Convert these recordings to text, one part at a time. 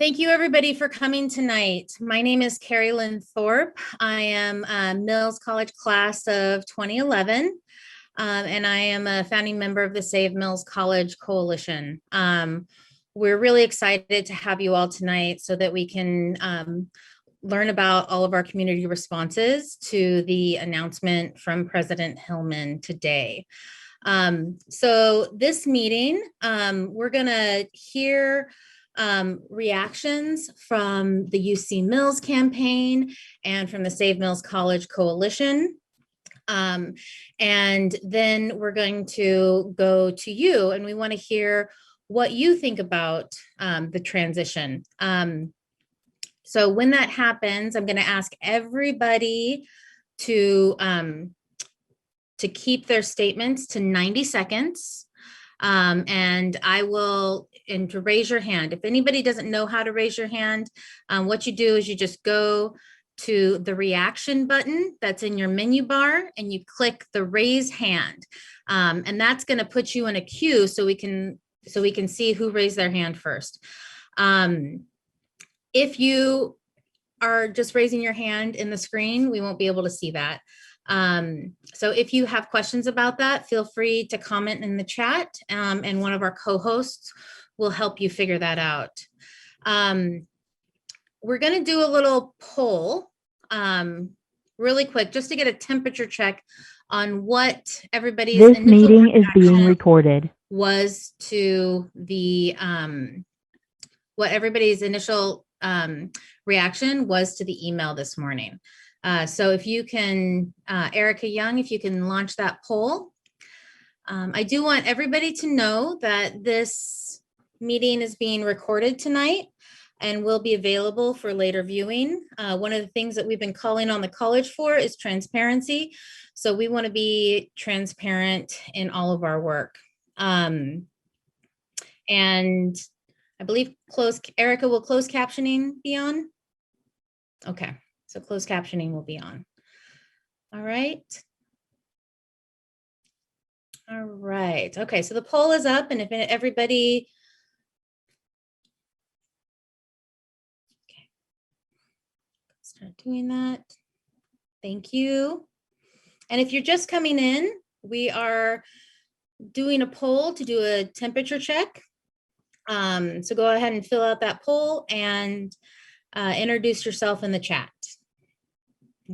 Thank you, everybody, for coming tonight. My name is Carrie Lynn Thorpe. I am a Mills College class of 2011, and I am a founding member of the Save Mills College Coalition. We're really excited to have you all tonight so that we can learn about all of our community responses to the announcement from President Hillman today. So this meeting, we're going to hear reactions from the UC Mills campaign and from the Save Mills College Coalition. And then we're going to go to you, and we want to hear what you think about the transition. So when that happens, I'm going to ask everybody to keep their statements to 90 seconds. And to raise your hand. If anybody doesn't know how to raise your hand, what you do is you just go to the reaction button that's in your menu bar and you click the raise hand. And that's going to put you in a queue so we can see who raised their hand first. If you are just raising your hand in the screen, we won't be able to see that. So if you have questions about that, feel free to comment in the chat, and one of our co-hosts will help you figure that out. We're going to do a little poll really quick just to get a temperature check on what everybody's This meeting is being recorded. Was to the what everybody's initial reaction was to the email this morning. So if you can, Erica Young, if you can launch that poll. I do want everybody to know that this meeting is being recorded tonight and will be available for later viewing. One of the things that we've been calling on the college for is transparency. So we want to be transparent in all of our work. And I believe Erica, will closed captioning be on? Okay. So closed captioning will be on. All right. All right. Okay, so the poll is up, and if everybody, okay, start doing that. Thank you. And if you're just coming in, we are doing a poll to do a temperature check. So go ahead and fill out that poll and introduce yourself in the chat.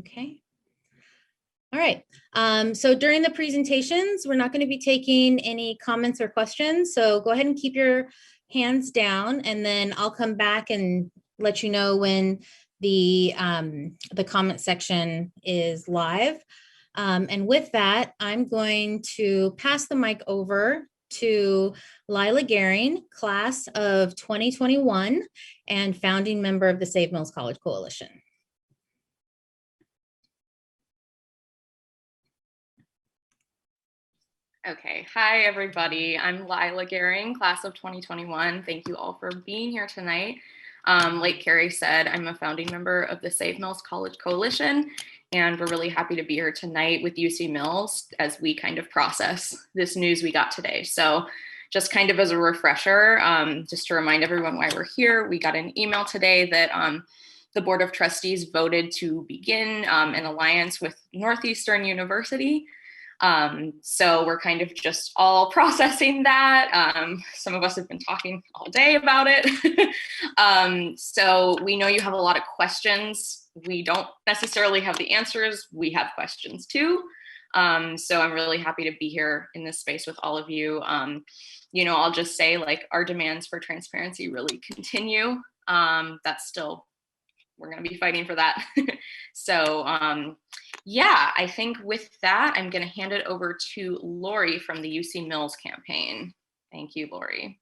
Okay. All right. So during the presentations, we're not going to be taking any comments or questions. So go ahead and keep your hands down, and then I'll come back and let you know when the comment section is live. And with that, I'm going to pass the mic over to Lila Gehring, class of 2021 and founding member of the Save Mills College Coalition. Okay, hi everybody. I'm Lila Gehring, class of 2021. Thank you all for being here tonight. Like Carrie said, I'm a founding member of the Save Mills College Coalition, and we're really happy to be here tonight with UC Mills as we kind of process this news we got today. So just kind of as a refresher, just to remind everyone why we're here, we got an email today that the Board of Trustees voted to begin an alliance with Northeastern University. So we're kind of just all processing that. Some of us have been talking all day about it. So we know you have a lot of questions. We don't necessarily have the answers. We have questions too. So I'm really happy to be here in this space with all of you. I'll just say, like, our demands for transparency really continue. That's still, we're going to be fighting for that. So yeah, I think with that, I'm going to hand it over to Lori from the UC Mills campaign. Thank you, Lori.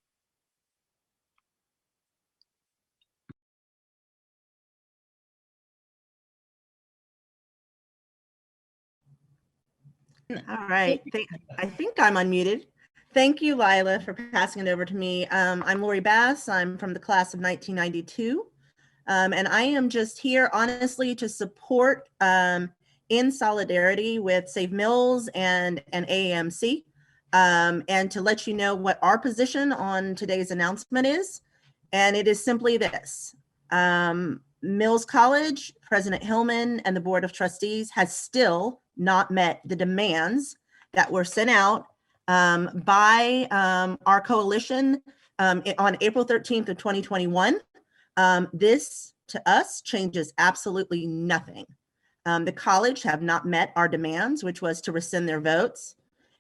All right, I think I'm unmuted. Thank you, Lila, for passing it over to me. I'm Lori Bass. I'm from the class of 1992. And I am just here, honestly, to support in solidarity with Save Mills and AAMC, and to let you know what our position on today's announcement is. And it is simply this. Mills College, President Hillman, and the Board of Trustees has still not met the demands that were sent out by our coalition on April 13th of 2021. This, to us, changes absolutely nothing. The college have not met our demands, which was to rescind their votes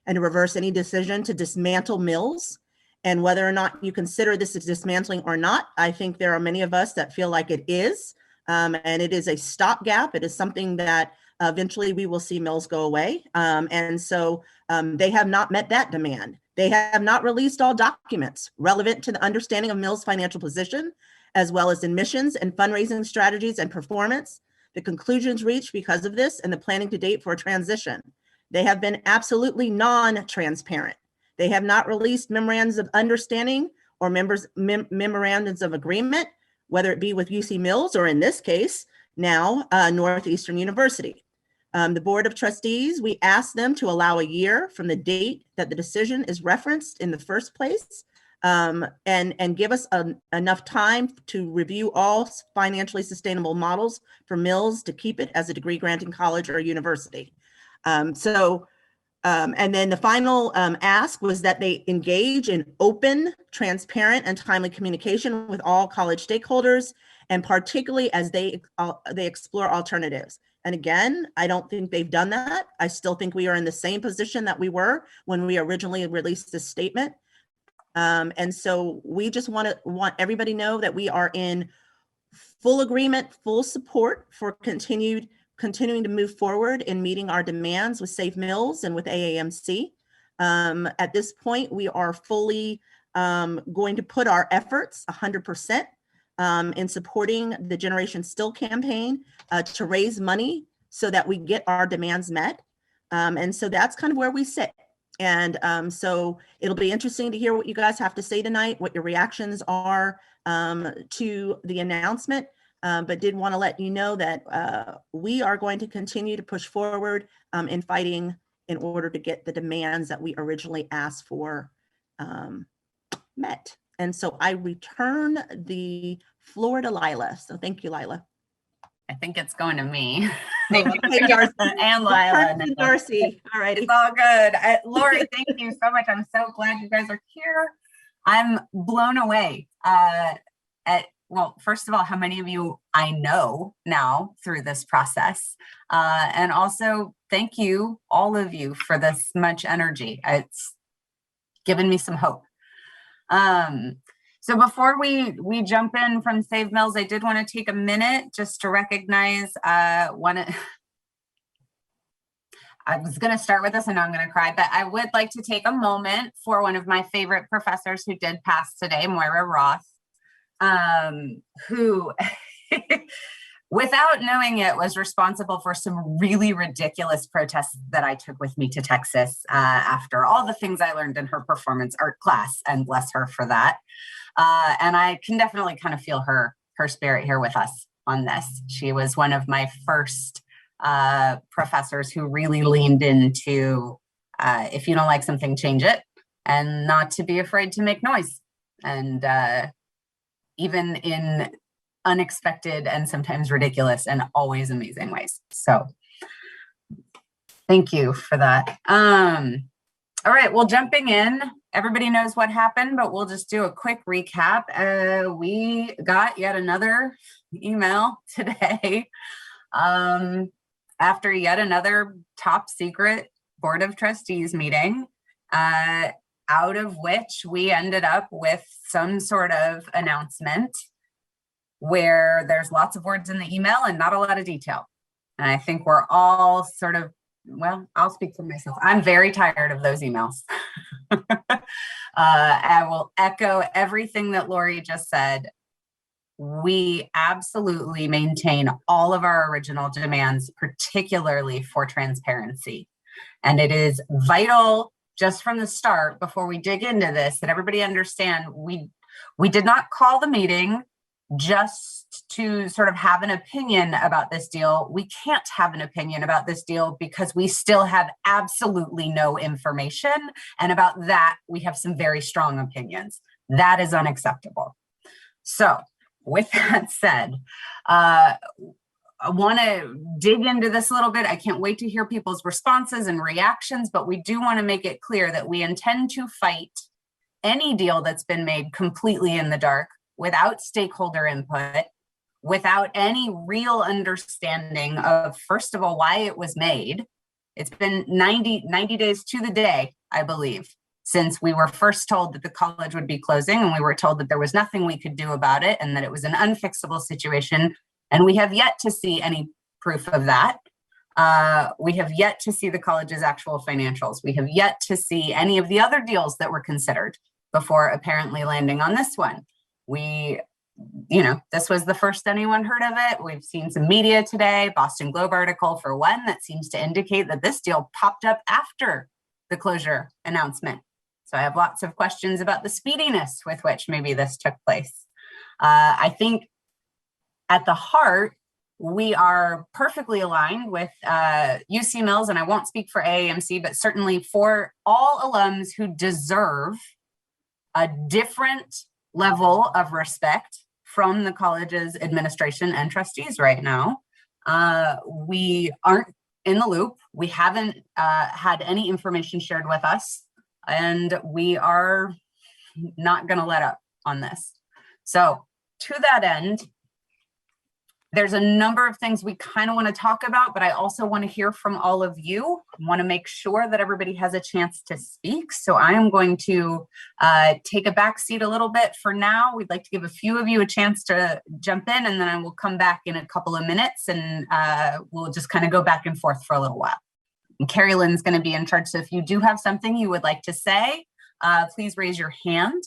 and to reverse any decision to dismantle Mills. And whether or not you consider this as dismantling or not, I think there are many of us that feel like it is. And it is a stopgap. It is something that eventually we will see Mills go away. And so they have not met that demand. They have not released all documents relevant to the understanding of Mills' financial position, as well as admissions and fundraising strategies and performance, the conclusions reached because of this, and the planning to date for a transition. They have been absolutely non-transparent. They have not released memorandums of understanding or memorandums of agreement, whether it be with UC Mills or in this case, now Northeastern University. The Board of Trustees, we asked them to allow a year from the date that the decision is referenced in the first place, and give us enough time to review all financially sustainable models for Mills to keep it as a degree granting college or university. And then the final ask was that they engage in open, transparent, and timely communication with all college stakeholders, and particularly as they explore alternatives. And again, I don't think they've done that. I still think we are in the same position that we were when we originally released this statement. And so we just want everybody to know that we are in full agreement, full support for continuing to move forward in meeting our demands with Safe Mills and with AAMC. At this point, we are fully going to put our efforts 100% in supporting the Generation Still campaign to raise money so that we get our demands met. And so that's kind of where we sit. And so it'll be interesting to hear what you guys have to say tonight, what your reactions are to the announcement. But did want to let you know that we are going to continue to push forward in fighting in order to get the demands that we originally asked for met. And so I return the floor to Lila. So thank you, Lila. I think it's going to me. Thank you, Darcy. And Lila. Darcy. All righty. It's all good. Lori, thank you so much. I'm so glad you guys are here. I'm blown away well, first of all, how many of you I know now through this process. And also thank you, all of you, for this much energy. It's given me some hope. So before we jump in from Save Mills, I did want to take a minute just to recognize I was going to start with this and now I'm going to cry, but I would like to take a moment for one of my favorite professors who did pass today, Moira Roth, who, without knowing it, was responsible for some really ridiculous protests that I took with me to Texas after all the things I learned in her performance art class, and bless her for that. And I can definitely kind of feel her spirit here with us on this. She was one of my first professors who really leaned into if you don't like something, change it, and not to be afraid to make noise. And even in unexpected and sometimes ridiculous and always amazing ways. So thank you for that. All right, well, jumping in, everybody knows what happened, but we'll just do a quick recap. We got yet another email today after yet another top secret Board of Trustees meeting, out of which we ended up with some sort of announcement where there's lots of words in the email and not a lot of detail. And I think we're all sort of, well, I'll speak for myself. I'm very tired of those emails. I will echo everything that Lori just said. We absolutely maintain all of our original demands, particularly for transparency. And it is vital just from the start, before we dig into this, that everybody understand we did not call the meeting just to sort of have an opinion about this deal. We can't have an opinion about this deal because we still have absolutely no information. And about that, we have some very strong opinions. That is unacceptable. So with that said, I want to dig into this a little bit. I can't wait to hear people's responses and reactions, but we do want to make it clear that we intend to fight any deal that's been made completely in the dark, without stakeholder input, without any real understanding of, first of all, why it was made. It's been 90 days to the day, I believe, since we were first told that the college would be closing, and we were told that there was nothing we could do about it and that it was an unfixable situation. And we have yet to see any proof of that. We have yet to see the college's actual financials. We have yet to see any of the other deals that were considered before apparently landing on this one. This was the first anyone heard of it. We've seen some media today, Boston Globe article for one, that seems to indicate that this deal popped up after the closure announcement. So I have lots of questions about the speediness with which maybe this took place. I think at the heart, we are perfectly aligned with UC Mills, and I won't speak for AAMC, but certainly for all alums who deserve a different level of respect from the college's administration and trustees right now. We aren't in the loop. We haven't had any information shared with us, and we are not going to let up on this. So to that end, there's a number of things we kind of want to talk about, but I also want to hear from all of you. I want to make sure that everybody has a chance to speak. So I am going to take a back seat a little bit for now. We'd like to give a few of you a chance to jump in, and then I will come back in a couple of minutes, and we'll just kind of go back and forth for a little while. And Carrie Lynn's going to be in charge. So if you do have something you would like to say, please raise your hand.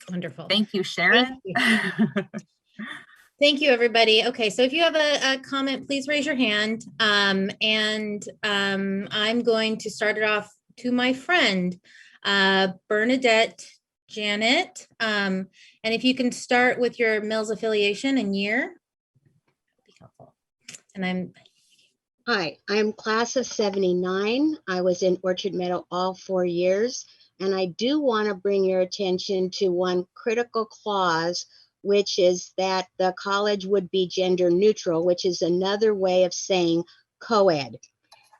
Wonderful. Thank you, Sharon. Thank you. Thank you, everybody. Okay, so if you have a comment, please raise your hand. I'm going to start it off to my friend, Bernadette Janet. And if you can start with your Mills affiliation and year, that'd be helpful. And Hi, I'm class of 79. I was in Orchard Meadow all 4 years. And I do want to bring your attention to one critical clause, which is that the college would be gender neutral, which is another way of saying co-ed.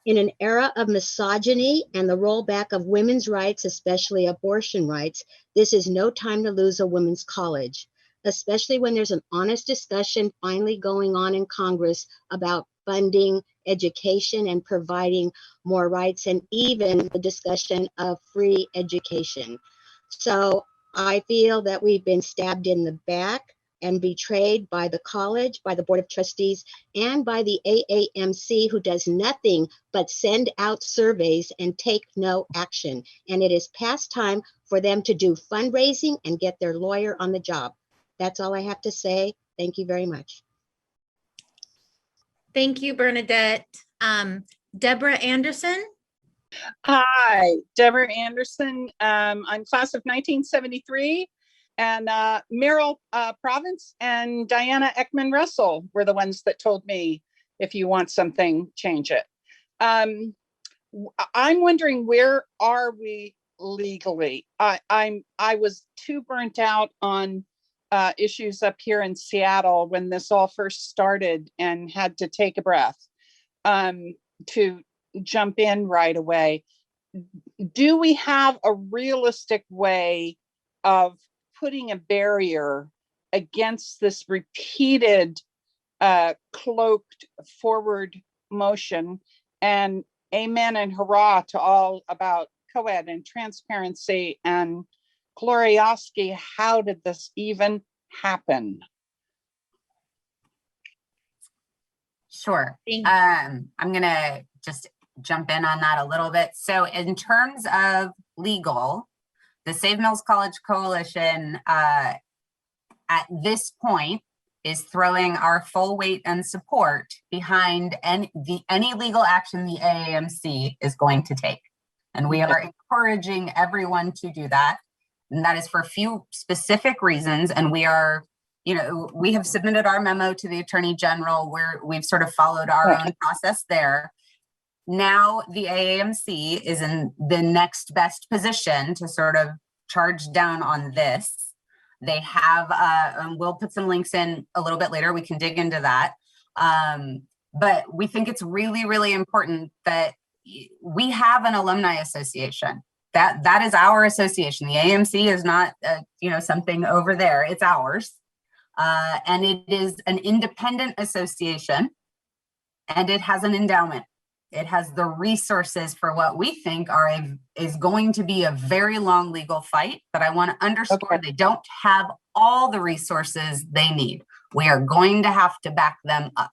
In an era of misogyny and the rollback of women's rights, especially abortion rights, this is no time to lose a women's college, especially when there's an honest discussion finally going on in Congress about funding education and providing more rights, and even the discussion of free education. So I feel that we've been stabbed in the back and betrayed by the college, by the Board of Trustees, and by the AAMC, who does nothing but send out surveys and take no action. And it is past time for them to do fundraising and get their lawyer on the job. That's all I have to say. Thank you very much. thank you, Bernadette. Deborah Anderson. Hi, Deborah Anderson. I'm class of 1973, and Merrill Province and Diana Ekman Russell were the ones that told me, if you want something, change it. I'm wondering, where are we legally? I was too burnt out on issues up here in Seattle when this all first started, and had to take a breath to jump in right away. Do we have a realistic way of putting a barrier against this repeated cloaked forward motion? And amen and hurrah to all about co-ed and transparency and Glorioski. How did this even happen? Sure. Thank you. I'm going to just jump in on that a little bit. So in terms of legal, the Save Mills College Coalition at this point is throwing our full weight and support behind any legal action the AAMC is going to take. And we are encouraging everyone to do that. And that is for a few specific reasons. And we are, we have submitted our memo to the Attorney General, where we've sort of followed our own process there. Now the AAMC is in the next best position to sort of charge down on this. They have, we'll put some links in a little bit later. We can dig into that. But we think it's really, really important that we have an alumni association. That is our association. The AMC is not, something over there. It's ours. And it is an independent association, and it has an endowment. It has the resources for what we think is going to be a very long legal fight. But I want to underscore, They don't have all the resources they need. We are going to have to back them up.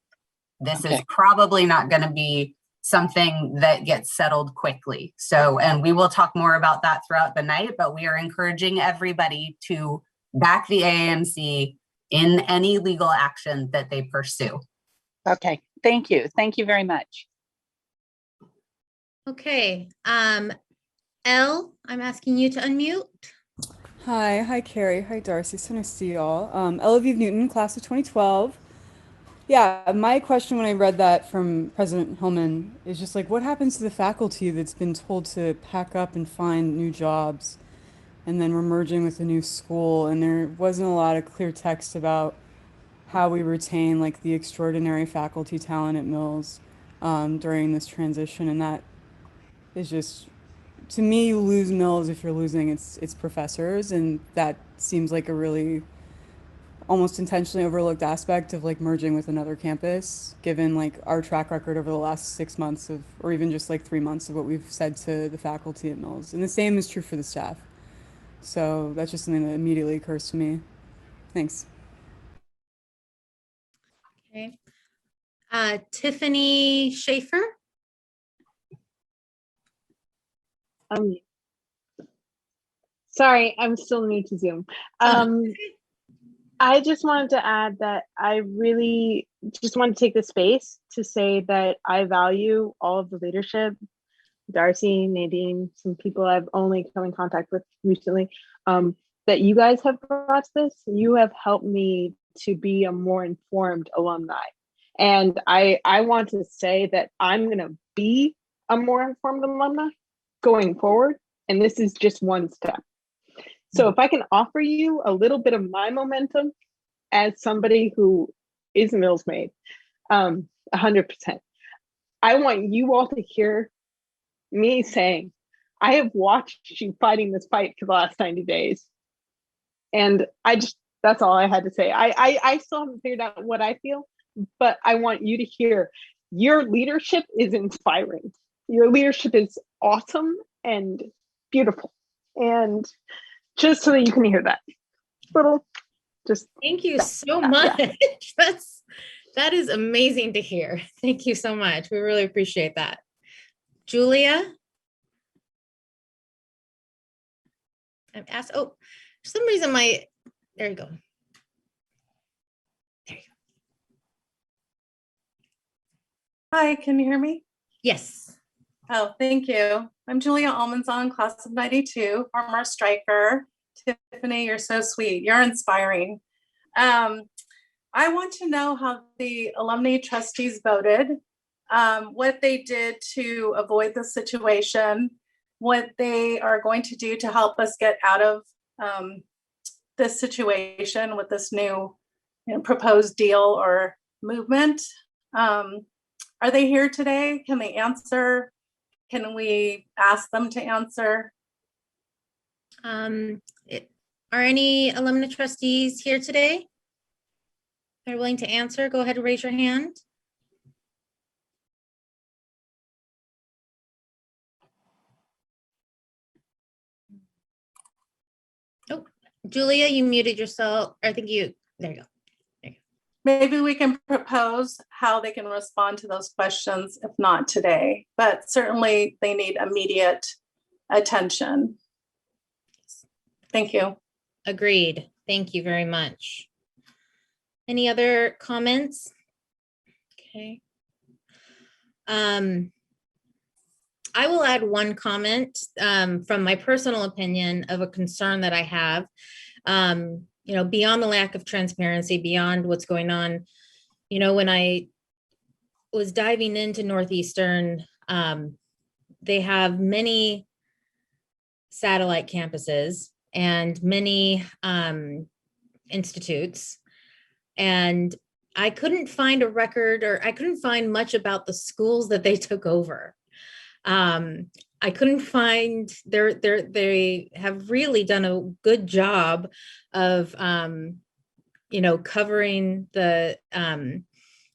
This is probably not going to be something that gets settled quickly. So, and we will talk more about that throughout the night, but we are encouraging everybody to back the AAMC in any legal action that they pursue. Okay, thank you. Thank you very much. Okay, Elle, I'm asking you to unmute. Hi, Carrie. Hi, Darcy. So nice to see you all. Ella V. Newton, class of 2012. Yeah, my question when I read that from President Hillman is just like, what happens to the faculty that's been told to pack up and find new jobs, and then we're merging with a new school, and there wasn't a lot of clear text about how we retain like the extraordinary faculty talent at Mills during this transition, and that is just, to me, you lose Mills if you're losing its professors, and that seems like a really almost intentionally overlooked aspect of like merging with another campus, given like our track record over the last 6 months of, or even just like 3 months of what we've said to the faculty at Mills. And the same is true for the staff. So that's just something that immediately occurs to me. Thanks. Okay. Tiffany Schaefer. Sorry, I'm still new to Zoom. I just wanted to add that I really just want to take the space to say that I value all of the leadership, Darcy, Nadine, some people I've only come in contact with recently, that you guys have brought to this. You have helped me to be a more informed alumni. And I want to say that I'm going to be a more informed alumni going forward. And this is just one step. So if I can offer you a little bit of my momentum as somebody who is Mills made, 100%, I want you all to hear me saying, I have watched you fighting this fight for the last 90 days. And that's all I had to say. I still haven't figured out what I feel, but I want you to hear your leadership is inspiring. Your leadership is awesome and beautiful. And just so that you can hear that Thank you so much. Yeah. That is amazing to hear. Thank you so much. We really appreciate that. Julia. I'm asked, for some reason there you go. There you go. Hi, can you hear me? Yes. Oh, thank you. I'm Julia Almanzon, class of 92, former striker. Tiffany, you're so sweet. You're inspiring. I want to know how the alumni trustees voted, what they did to avoid the situation, what they are going to do to help us get out of this situation with this new proposed deal or movement. Are they here today? Can they answer? Can we ask them to answer? Are any alumni trustees here today? They're willing to answer. Go ahead and raise your hand. Oh, Julia, you muted yourself. I think there you go. Maybe we can propose how they can respond to those questions, if not today, but certainly they need immediate attention. Thank you. Agreed. Thank you very much. Any other comments? Okay. I will add one comment from my personal opinion of a concern that I have. Beyond the lack of transparency, beyond what's going on, when I was diving into Northeastern, they have many satellite campuses and many institutes, and I couldn't find a record, or I couldn't find much about the schools that they took over. I couldn't find they have really done a good job of covering the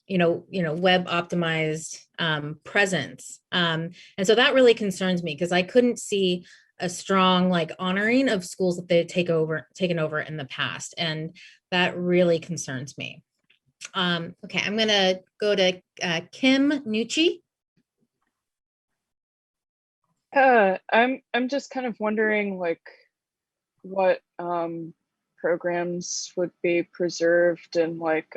web optimized presence. And so that really concerns me, because I couldn't see a strong like honoring of schools that they've taken over in the past. And that really concerns me. Okay, I'm gonna go to Kim Nucci. I'm just kind of wondering like what programs would be preserved, and like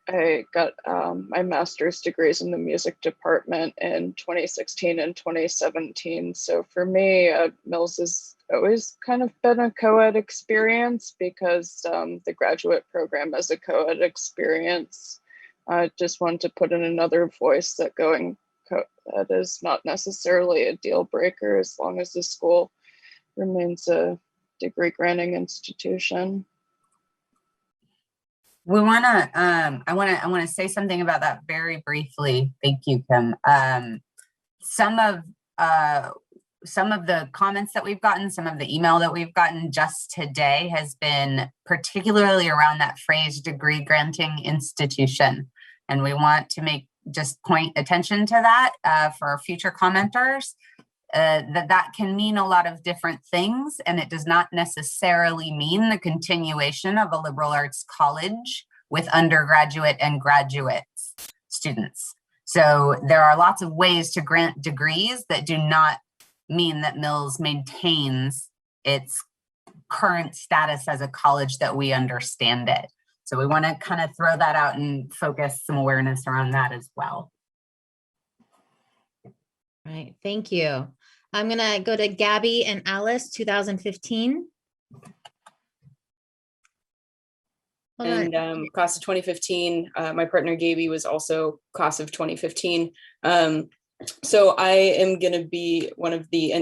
I got my master's degrees in the music department in 2016 and 2017. So for me, Mills has always kind of been a co-ed experience, because the graduate program is a co-ed experience. I just want to put in another voice that going co-ed is not necessarily a deal breaker, as long as the school remains a degree granting institution. We want to, I want to say something about that very briefly. Thank you, Kim. Some of the comments that we've gotten, some of the email that we've gotten just today has been particularly around that phrase degree granting institution. And we want to point attention to that for future commenters, that can mean a lot of different things, and it does not necessarily mean the continuation of a liberal arts college with undergraduate and graduate students. So there are lots of ways to grant degrees that do not mean that Mills maintains its current status as a college that we understand it. So we want to kind of throw that out and focus some awareness around that as well. Right, thank you. I'm gonna go to Gabby and Alice, 2015. And class of 2015, my partner Gaby was also class of 2015. So I am going to be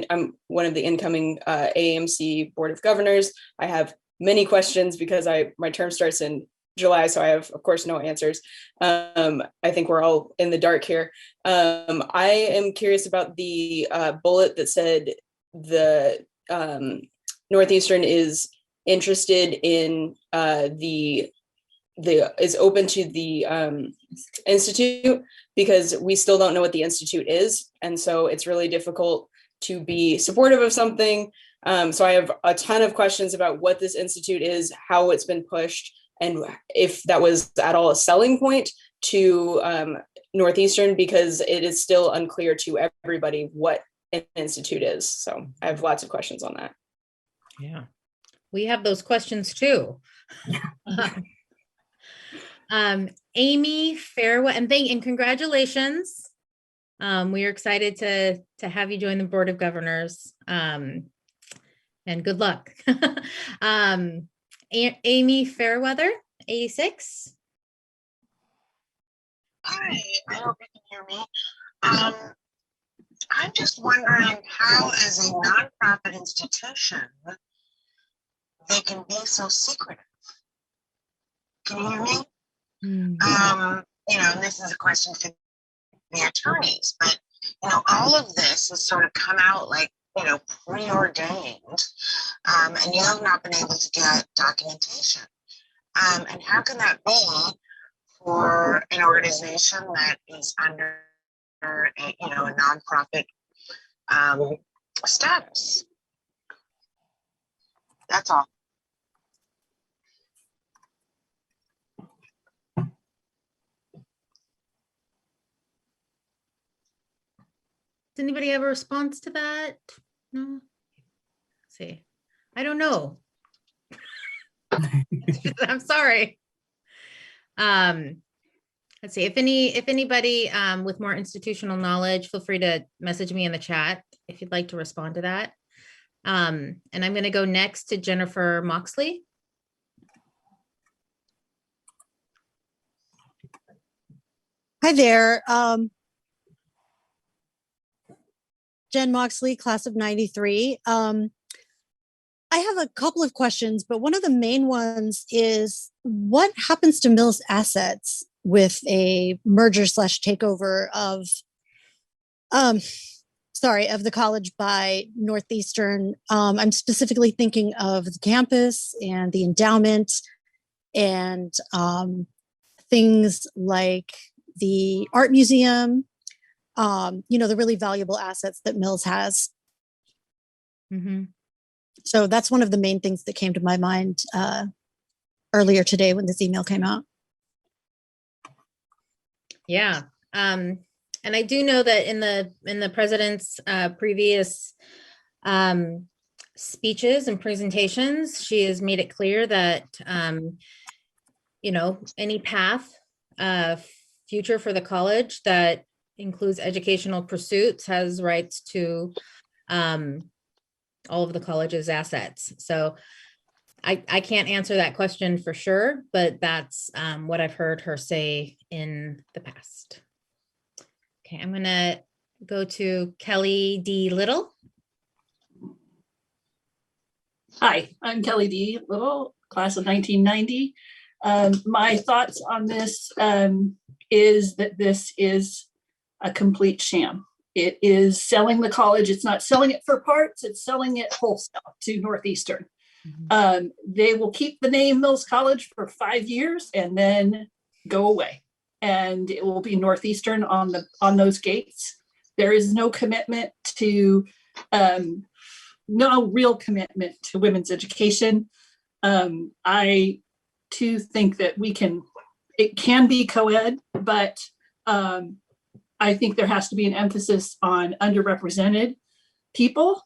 I'm one of the incoming AAMC Board of Governors. I have many questions because my term starts in July, so I have, of course, no answers. I think we're all in the dark here. I am curious about the bullet that said the Northeastern is interested in is open to the institute, because we still don't know what the institute is, and so it's really difficult to be supportive of something. So I have a ton of questions about what this institute is, how it's been pushed, and if that was at all a selling point to Northeastern, because it is still unclear to everybody what an institute is. So I have lots of questions on that. Yeah, we have those questions too. Amy Fairweather, and congratulations. We are excited to have you join the Board of Governors, and good luck. Amy Fairweather, 86. Hi, I hope you can hear me. I'm just wondering how, as a nonprofit institution, they can be so secretive. Can you hear me? And this is a question for the attorneys, but all of this has sort of come out like preordained, and you have not been able to get documentation. And how can that be for an organization that is under a nonprofit status? That's all. Does anybody have a response to that? No. Let's see, I don't know. I'm sorry. Let's see, if anybody with more institutional knowledge, feel free to message me in the chat if you'd like to respond to that. And I'm going to go next to Jennifer Moxley. Hi there. Jen Moxley, class of 93. I have a couple of questions, but one of the main ones is what happens to Mills assets with a merger slash takeover of, of the college by Northeastern. I'm specifically thinking of the campus and the endowment and things like the art museum, the really valuable assets that Mills has. Mm-hmm. So that's one of the main things that came to my mind earlier today when this email came out. Yeah. And I do know that in the president's previous speeches and presentations, she has made it clear that, any path future for the college that includes educational pursuits has rights to all of the college's assets. So I can't answer that question for sure, but that's what I've heard her say in the past. Okay, I'm gonna go to Kelly D. Little. Hi, I'm Kelly D. Little, class of 1990. My thoughts on this is that this is a complete sham. It is selling the college. It's not selling it for parts. It's selling it wholesale to Northeastern. Mm-hmm. They will keep the name Mills College for 5 years and then go away. And it will be Northeastern on those gates. There is no commitment to, no real commitment to women's education. I too think that it can be co-ed, but I think there has to be an emphasis on underrepresented people,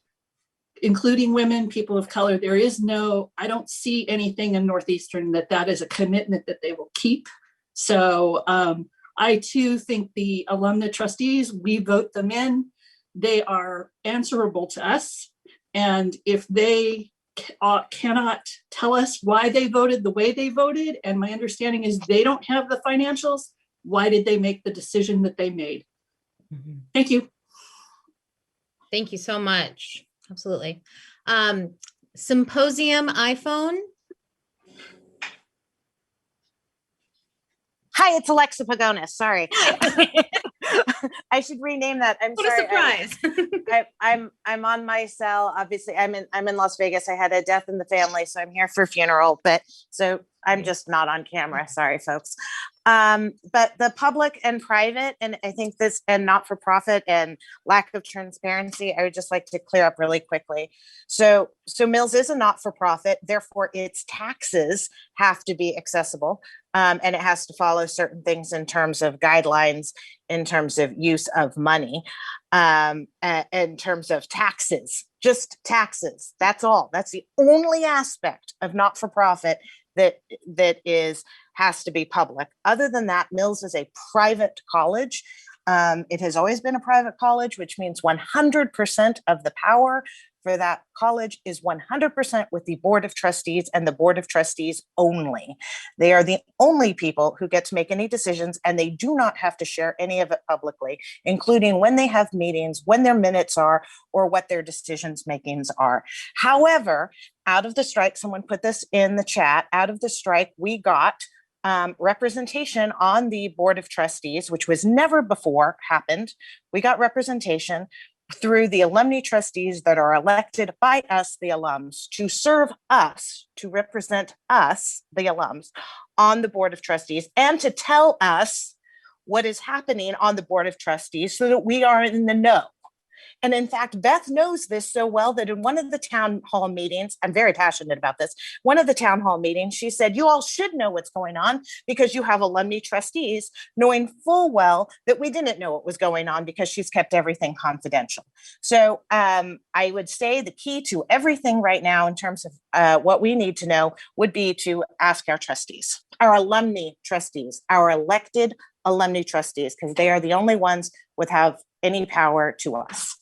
including women, people of color. I don't see anything in Northeastern that is a commitment that they will keep. So I too think the alumni trustees, we vote them in. They are answerable to us. And if they cannot tell us why they voted the way they voted, and my understanding is they don't have the financials, why did they make the decision that they made? Mm-hmm. Thank you. Thank you so much. Absolutely. Symposium iPhone. Hi, it's Alexa Pagonis. Sorry. I should rename that. I'm what sorry. A surprise. I'm on my cell. Obviously, I'm in Las Vegas. I had a death in the family, so I'm here for a funeral. But so I'm just not on camera. Sorry, folks. But the public and private, and I think this and not-for-profit and lack of transparency, I would just like to clear up really quickly. So Mills is a not-for-profit, therefore its taxes have to be accessible. And it has to follow certain things in terms of guidelines, in terms of use of money, in terms of taxes, just taxes. That's all. That's the only aspect of not-for-profit that has to be public. Other than that, Mills is a private college. It has always been a private college, which means 100% of the power for that college is 100% with the Board of Trustees and the Board of Trustees only. They are the only people who get to make any decisions, and they do not have to share any of it publicly, including when they have meetings, when their minutes are, or what their decisions makings are. However, out of the strike, someone put this in the chat, out of the strike, we got representation on the Board of Trustees, which was never before happened. We got representation through the alumni trustees that are elected by us, the alums, to serve us, to represent us, the alums, on the Board of Trustees, and to tell us what is happening on the Board of Trustees so that we are in the know. And in fact, Beth knows this so well that in one of the town hall meetings, I'm very passionate about this, one of the town hall meetings, she said, you all should know what's going on because you have alumni trustees, knowing full well that we didn't know what was going on because she's kept everything confidential. So I would say the key to everything right now in terms of what we need to know would be to ask our trustees, our alumni trustees, our elected alumni trustees, because they are the only ones that have any power to us.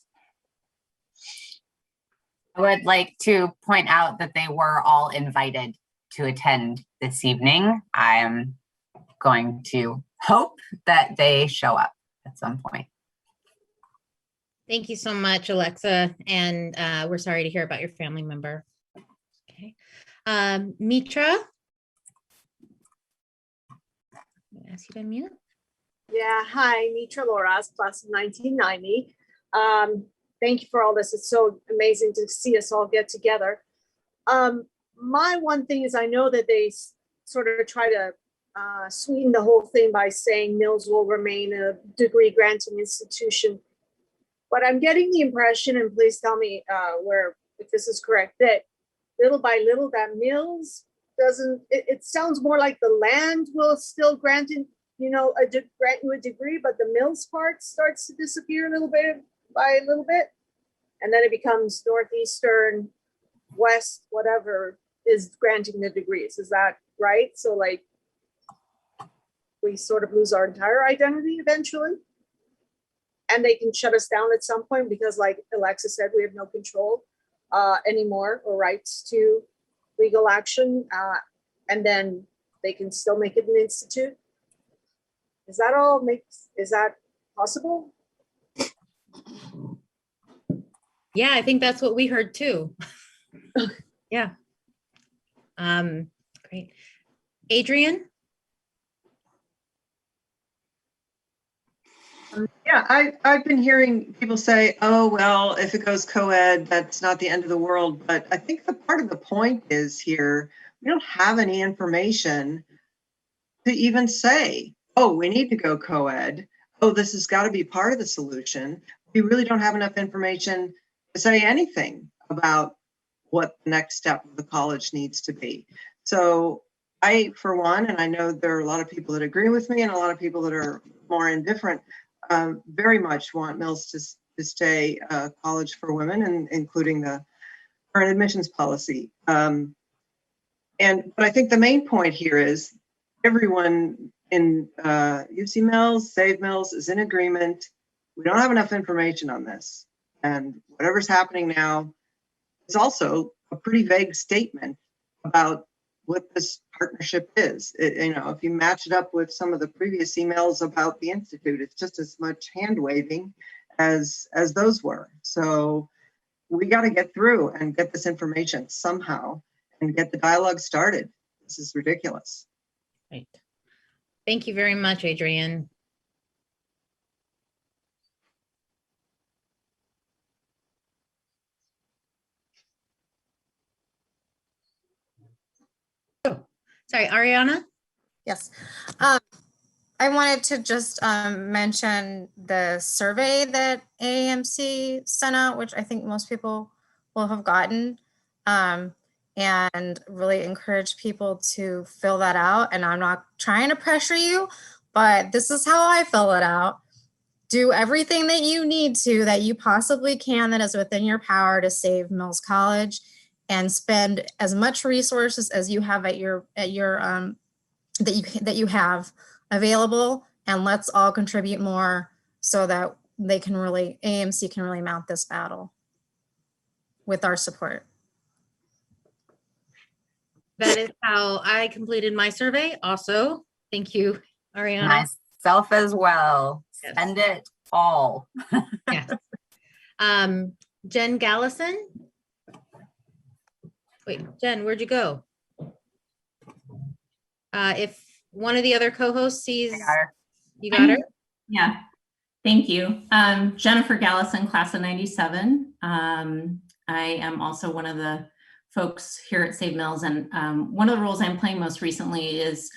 I would like to point out that they were all invited to attend this evening. I am going to hope that they show up at some point. Thank you so much, Alexa. And we're sorry to hear about your family member. Mitra. Ask you to unmute. Yeah, hi, Mitra Loras, class of 1990. Thank you for all this. It's so amazing to see us all get together. My one thing is I know that they sort of try to sweeten the whole thing by saying Mills will remain a degree granting institution. But I'm getting the impression, and please tell me if this is correct, that little by little that Mills doesn't, it sounds more like the land will still grant you a degree, but the Mills part starts to disappear a little bit by a little bit. And then it becomes Northeastern, West, whatever is granting the degrees. Is that right? So like we sort of lose our entire identity eventually. And they can shut us down at some point because like Alexis said, we have no control anymore or rights to legal action. And then they can still make it an institute. Is that possible? Yeah, I think that's what we heard too. Yeah. Great. Adrian? Yeah, I've been hearing people say, oh, well, if it goes co-ed, that's not the end of the world. But I think the part of the point is here, we don't have any information to even say, oh, we need to go co-ed. Oh, this has got to be part of the solution. We really don't have enough information to say anything about what the next step of the college needs to be. So I, for one, and I know there are a lot of people that agree with me and a lot of people that are more indifferent, very much want Mills to stay a college for women, and including the current admissions policy. But I think the main point here is everyone in UC Mills, Save Mills is in agreement. We don't have enough information on this. And whatever's happening now is also a pretty vague statement about what this partnership is. If you match it up with some of the previous emails about the Institute, it's just as much hand waving as those were. So we got to get through and get this information somehow and get the dialogue started. This is ridiculous. Right. Thank you very much, Adrian. Sorry, Ariana? Yes. I wanted to just mention the survey that AAMC sent out, which I think most people will have gotten, and really encourage people to fill that out. And I'm not trying to pressure you, but this is how I fill it out. Do everything that you need to, that you possibly can, that is within your power to save Mills College, and spend as much resources as you have at your that you have available, and let's all contribute more so that AAMC can really mount this battle with our support. That is how I completed my survey also. Thank you, Ariana. Myself as well. Yes. Send it all. Yes. Jen Gallison. Wait, Jen, where'd you go? If one of the other co-hosts sees, you got her? Yeah, thank you. Jennifer Gallison, class of 97. I am also one of the folks here at Save Mills, and one of the roles I'm playing most recently is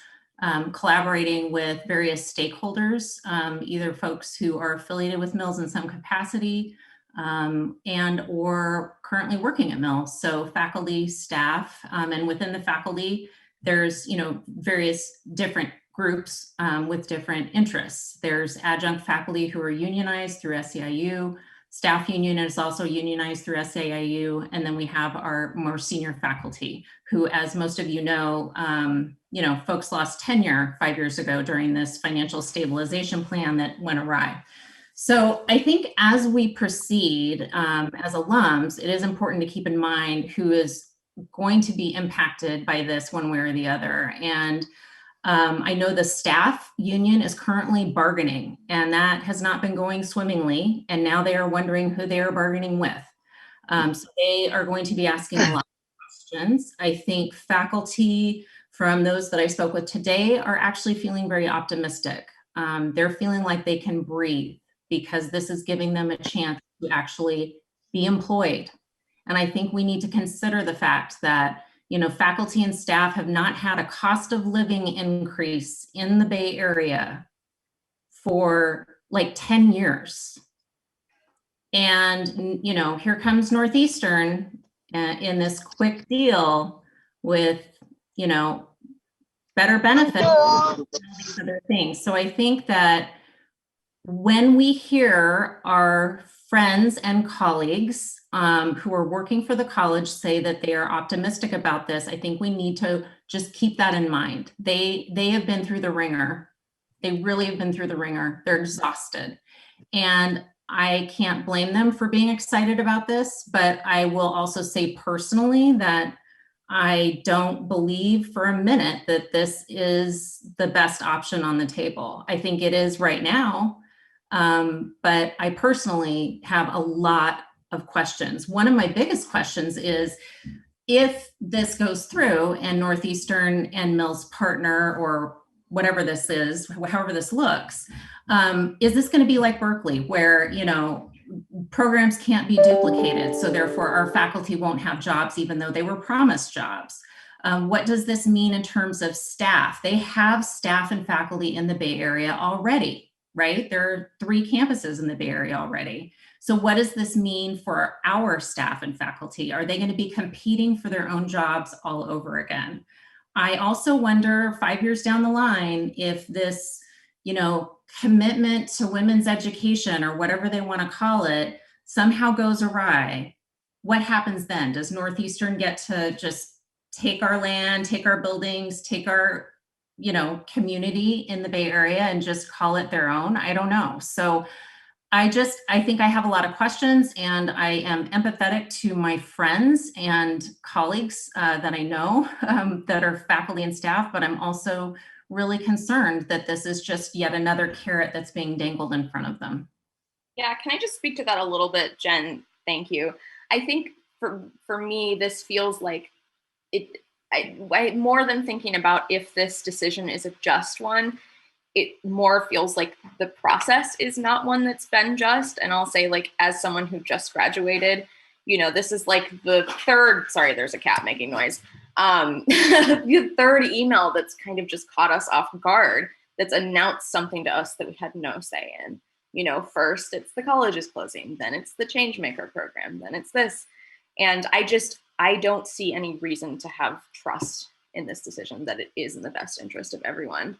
collaborating with various stakeholders, either folks who are affiliated with Mills in some capacity, and or currently working at Mills. So faculty, staff, and within the faculty, there's various different groups with different interests. There's adjunct faculty who are unionized through SEIU. Staff union is also unionized through SEIU. And then we have our more senior faculty who, as most of you know, folks lost tenure 5 years ago during this financial stabilization plan that went awry. So I think as we proceed as alums, it is important to keep in mind who is going to be impacted by this one way or the other. And I know the staff union is currently bargaining, and that has not been going swimmingly. And now they are wondering who they are bargaining with. So they are going to be asking a lot of questions. I think faculty, from those that I spoke with today, are actually feeling very optimistic. They're feeling like they can breathe because this is giving them a chance to actually be employed. And I think we need to consider the fact that, you know, faculty and staff have not had a cost of living increase in the Bay Area for like 10 years. And, you know, here comes Northeastern in this quick deal with, you know, better benefits and all these other things. So I think that when we hear our friends and colleagues who are working for the college say that they are optimistic about this, I think we need to just keep that in mind. They have been through the ringer. They really have been through the ringer. They're exhausted. And I can't blame them for being excited about this, but I will also say personally that I don't believe for a minute that this is the best option on the table. I think it is right now, but I personally have a lot of questions. One of my biggest questions is, if this goes through and Northeastern and Mills partner, or whatever this is, however this looks, is this going to be like Berkeley, where, you know, programs can't be duplicated, so therefore our faculty won't have jobs even though they were promised jobs? What does this mean in terms of staff? They have staff and faculty in the Bay Area already, right? There are 3 campuses in the Bay Area already. So what does this mean for our staff and faculty? Are they going to be competing for their own jobs all over again? I also wonder 5 years down the line if this, you know, commitment to women's education, or whatever they want to call it, somehow goes awry. What happens then? Does Northeastern get to just take our land, take our buildings, take our, you know, community in the Bay Area and just call it their own? I don't know. So I think I have a lot of questions, and I am empathetic to my friends and colleagues that I know that are faculty and staff, but I'm also really concerned that this is just yet another carrot that's being dangled in front of them. Yeah, can I just speak to that a little bit, Jen? Thank you. I think for me, this feels like I more than thinking about if this decision is a just one, it more feels like the process is not one that's been just. And I'll say, like, as someone who just graduated, you know, this is like the third, sorry, there's a cat making noise. The third email that's kind of just caught us off guard, that's announced something to us that we had no say in. You know, first it's the college is closing, then it's the Changemaker program, then it's this. And I don't see any reason to have trust in this decision that it is in the best interest of everyone.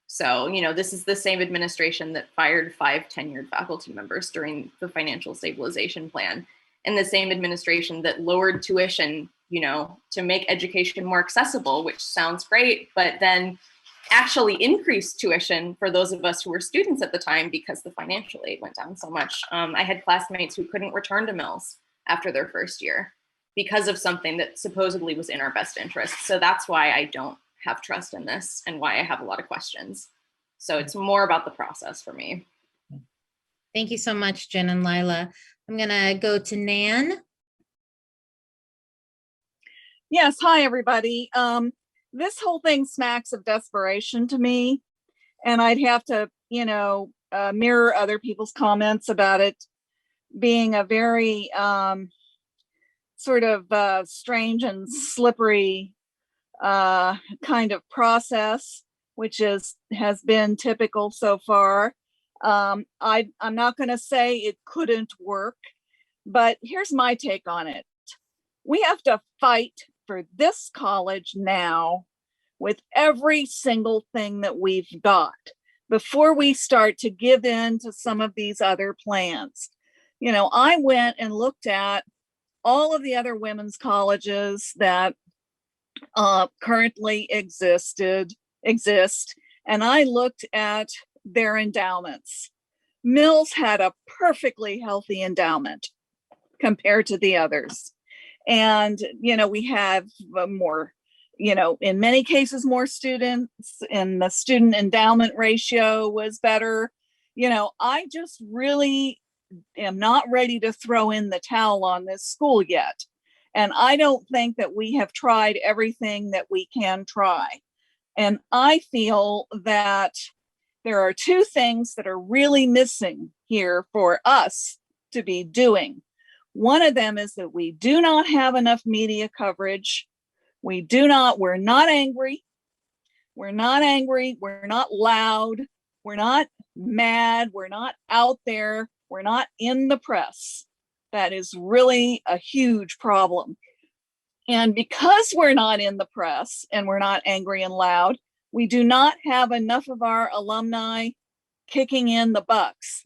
So, you know, this is the same administration that fired 5 tenured faculty members during the financial stabilization plan, and the same administration that lowered tuition, you know, to make education more accessible, which sounds great, but then actually increased tuition for those of us who were students at the time because the financial aid went down so much. I had classmates who couldn't return to Mills after their first year because of something that supposedly was in our best interest. So that's why I don't have trust in this and why I have a lot of questions. So it's more about the process for me. Thank you so much, Jen and Lila. I'm gonna go to Nan. Yes, hi everybody. This whole thing smacks of desperation to me, and I'd have to, you know, mirror other people's comments about it being a very sort of strange and slippery kind of process, which has been typical so far. I'm not going to say it couldn't work, but here's my take on it. We have to fight for this college now with every single thing that we've got before we start to give in to some of these other plans. You know, I went and looked at all of the other women's colleges that currently exist, and I looked at their endowments. Mills had a perfectly healthy endowment compared to the others. And, you know, we have more, you know, in many cases, more students, and the student endowment ratio was better. You know, I just really am not ready to throw in the towel on this school yet. And I don't think that we have tried everything that we can try. And I feel that there are two things that are really missing here for us to be doing. One of them is that we do not have enough media coverage. We're not angry. We're not loud. We're not mad. We're not out there. We're not in the press. That is really a huge problem. And because we're not in the press and we're not angry and loud, we do not have enough of our alumni kicking in the bucks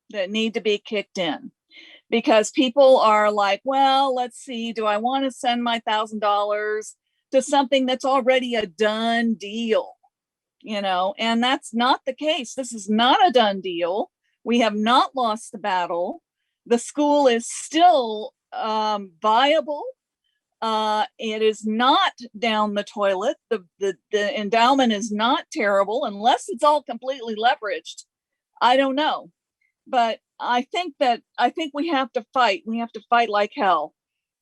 that need to be kicked in. Because people are like, well, let's see, do I want to send my $1,000 to something that's already a done deal? You know, and that's not the case. This is not a done deal. We have not lost the battle. The school is still viable. It is not down the toilet. The endowment is not terrible unless it's all completely leveraged. I don't know. But I think we have to fight. We have to fight like hell.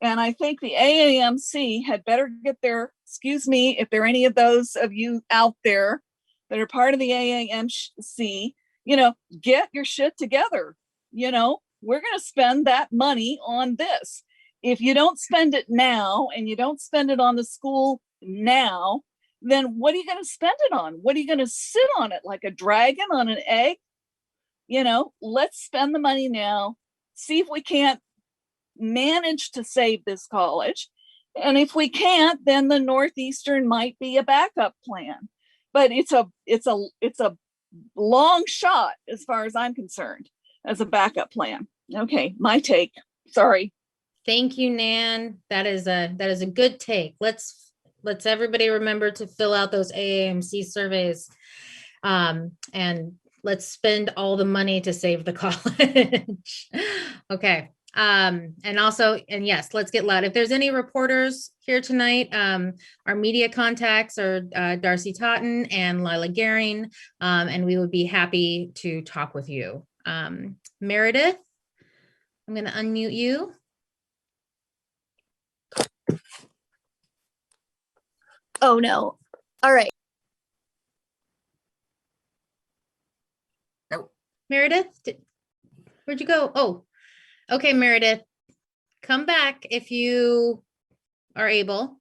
And I think the AAMC had better get their, excuse me, if there are any of those of you out there that are part of the AAMC, you know, get your shit together. You know, we're going to spend that money on this. If you don't spend it now and you don't spend it on the school now, then what are you going to spend it on? What are you going to sit on it like a dragon on an egg? You know, let's spend the money now, see if we can't manage to save this college. And if we can't, then the Northeastern might be a backup plan. But it's a long shot as far as I'm concerned as a backup plan. Okay, my take. Sorry. Thank you, Nan. That is a good take. Let's everybody remember to fill out those AAMC surveys, and let's spend all the money to save the college. Okay. And yes, let's get loud. If there's any reporters here tonight, our media contacts are Darcy Totten and Lila Gehring, and we would be happy to talk with you. Meredith, I'm going to unmute you. Oh no. All right. Meredith, where'd you go? Oh, okay, Meredith, come back if you are able.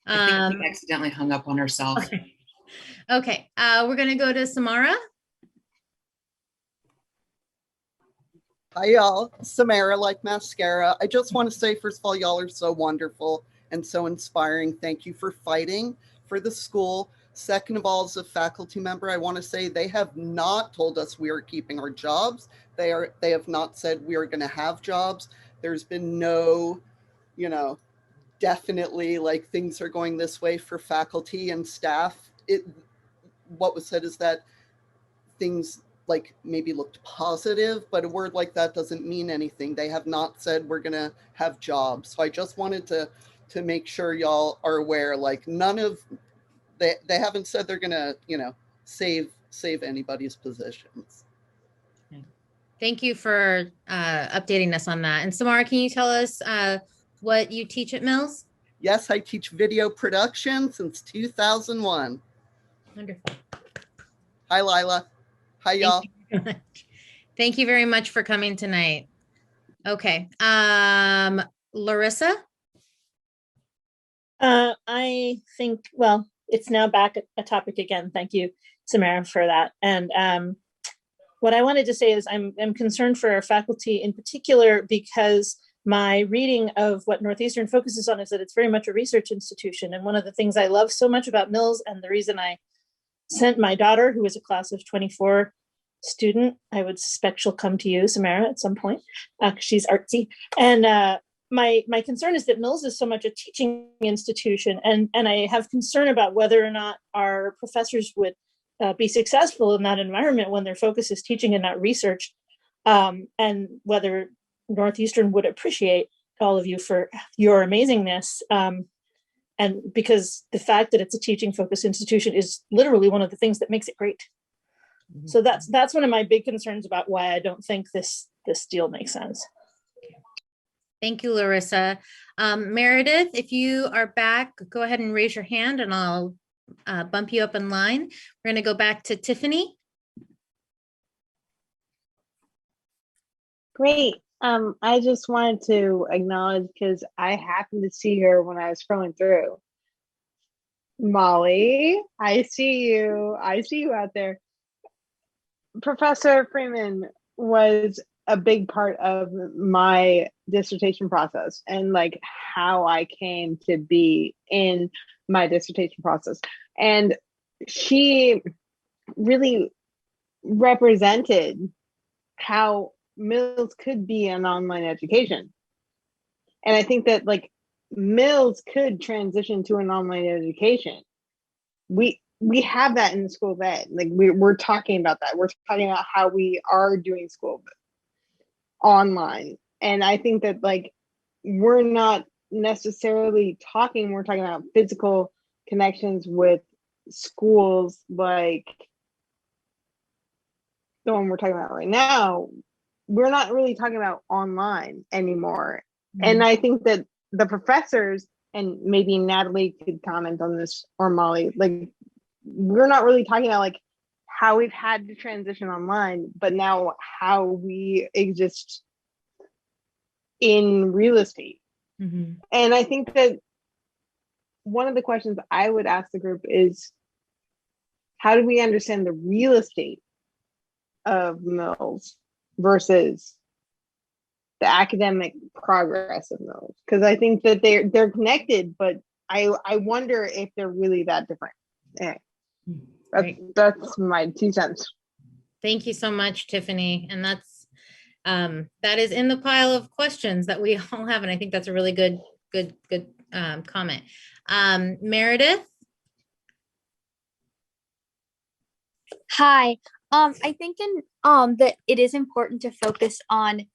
I think she accidentally hung up on herself. Okay. We're going to go to Samara. Hi, y'all. Samara, like mascara. I just want to say, first of all, y'all are so wonderful and so inspiring. Thank you for fighting for the school. Second of all, as a faculty member, I want to say they have not told us we are keeping our jobs. They have not said we are going to have jobs. There's been no, you know, definitely like things are going this way for faculty and staff. What was said is that things like maybe looked positive, but a word like that doesn't mean anything. They have not said we're going to have jobs. So I just wanted to make sure y'all are aware, like none of, they haven't said they're going to, you know, save anybody's positions. Thank you for updating us on that. And Samara, can you tell us what you teach at Mills? Yes, I teach video production since 2001. Wonderful. Hi, Lila. Hi, y'all. Thank you very much for coming tonight. Okay. Larissa? I think, well, it's now back a topic again. Thank you, Samara, for that. And what I wanted to say is I'm concerned for our faculty in particular, because my reading of what Northeastern focuses on is that it's very much a research institution. And one of the things I love so much about Mills, and the reason I sent my daughter, who was a class of 24 student, I would suspect she'll come to you, Samara, at some point, because she's artsy. And my concern is that Mills is so much a teaching institution, and I have concern about whether or not our professors would be successful in that environment when their focus is teaching and not research, and whether Northeastern would appreciate all of you for your amazingness. And because the fact that it's a teaching focused institution is literally one of the things that makes it great. Mm-hmm. So that's one of my big concerns about why I don't think this deal makes sense. Thank you, Larissa. Meredith, if you are back, go ahead and raise your hand and I'll bump you up in line. We're going to go back to Tiffany. Great. I just wanted to acknowledge because I happened to see her when I was scrolling through. Molly, I see you. I see you out there. Professor Freeman was a big part of my dissertation process and like how I came to be in my dissertation process. And she really represented how Mills could be an online education. And I think that like Mills could transition to an online education. We have that in the school of ed. Like we're talking about that. We're talking about how we are doing school online. And I think that like we're not necessarily talking, we're talking about physical connections with schools like the one we're talking about right now. We're not really talking about online anymore. And I think that the professors, and maybe Natalie could comment on this, or Molly, like we're not really talking about like how we've had to transition online, but now how we exist in real estate. And I think that one of the questions I would ask the group is, how do we understand the real estate of Mills versus the academic progress of Mills? Because I think that they're connected, but I wonder if they're really that different. That's my 2 cents. Thank you so much, Tiffany. And that is in the pile of questions that we all have. And I think that's a really good comment. Meredith? Hi. I think that it is important to focus on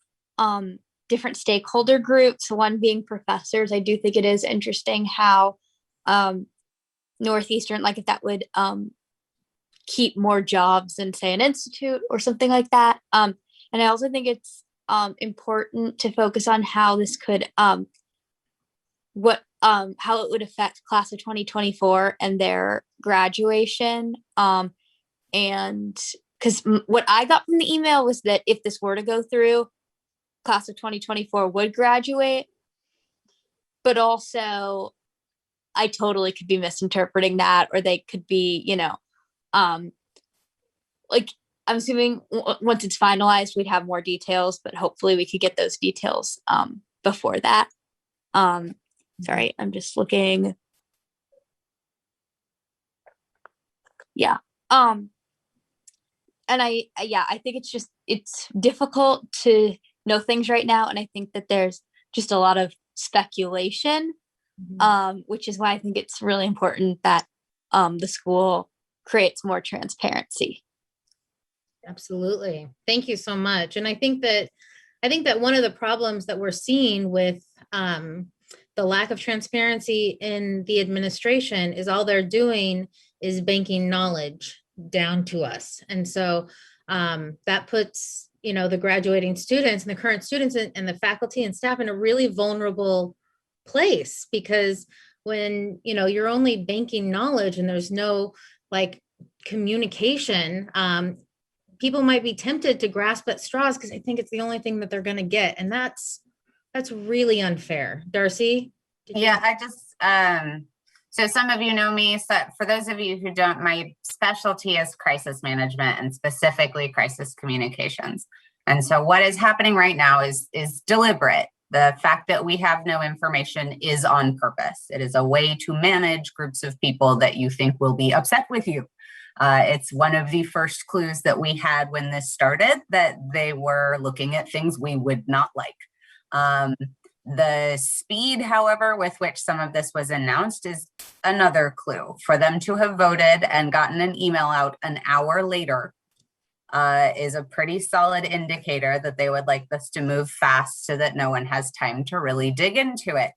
different stakeholder groups, one being professors. I do think it is interesting how Northeastern, like if that would keep more jobs in, say, an institute or something like that. And I also think it's important to focus on how this could, how it would affect class of 2024 and their graduation. And because what I got from the email was that if this were to go through, class of 2024 would graduate, but also I totally could be misinterpreting that, or they could be, like I'm assuming once it's finalized, we'd have more details, but hopefully we could get those details before that. Sorry, I'm just looking. Yeah. And I think it's difficult to know things right now. And I think that there's just a lot of speculation, which is why I think it's really important that the school creates more transparency. Absolutely. Thank you so much. And I think that one of the problems that we're seeing with the lack of transparency in the administration is all they're doing is banking knowledge down to us. And so that puts, the graduating students and the current students and the faculty and staff in a really vulnerable place, because when, you're only banking knowledge and there's no like communication, people might be tempted to grasp at straws because I think it's the only thing that they're going to get. And that's really unfair. Darcy? Yeah, I just, so some of you know me, so for those of you who don't, my specialty is crisis management and specifically crisis communications. And so what is happening right now is deliberate. The fact that we have no information is on purpose. It is a way to manage groups of people that you think will be upset with you. It's one of the first clues that we had when this started, that they were looking at things we would not like. The speed, however, with which some of this was announced is another clue. For them to have voted and gotten an email out an hour later is a pretty solid indicator that they would like this to move fast so that no one has time to really dig into it.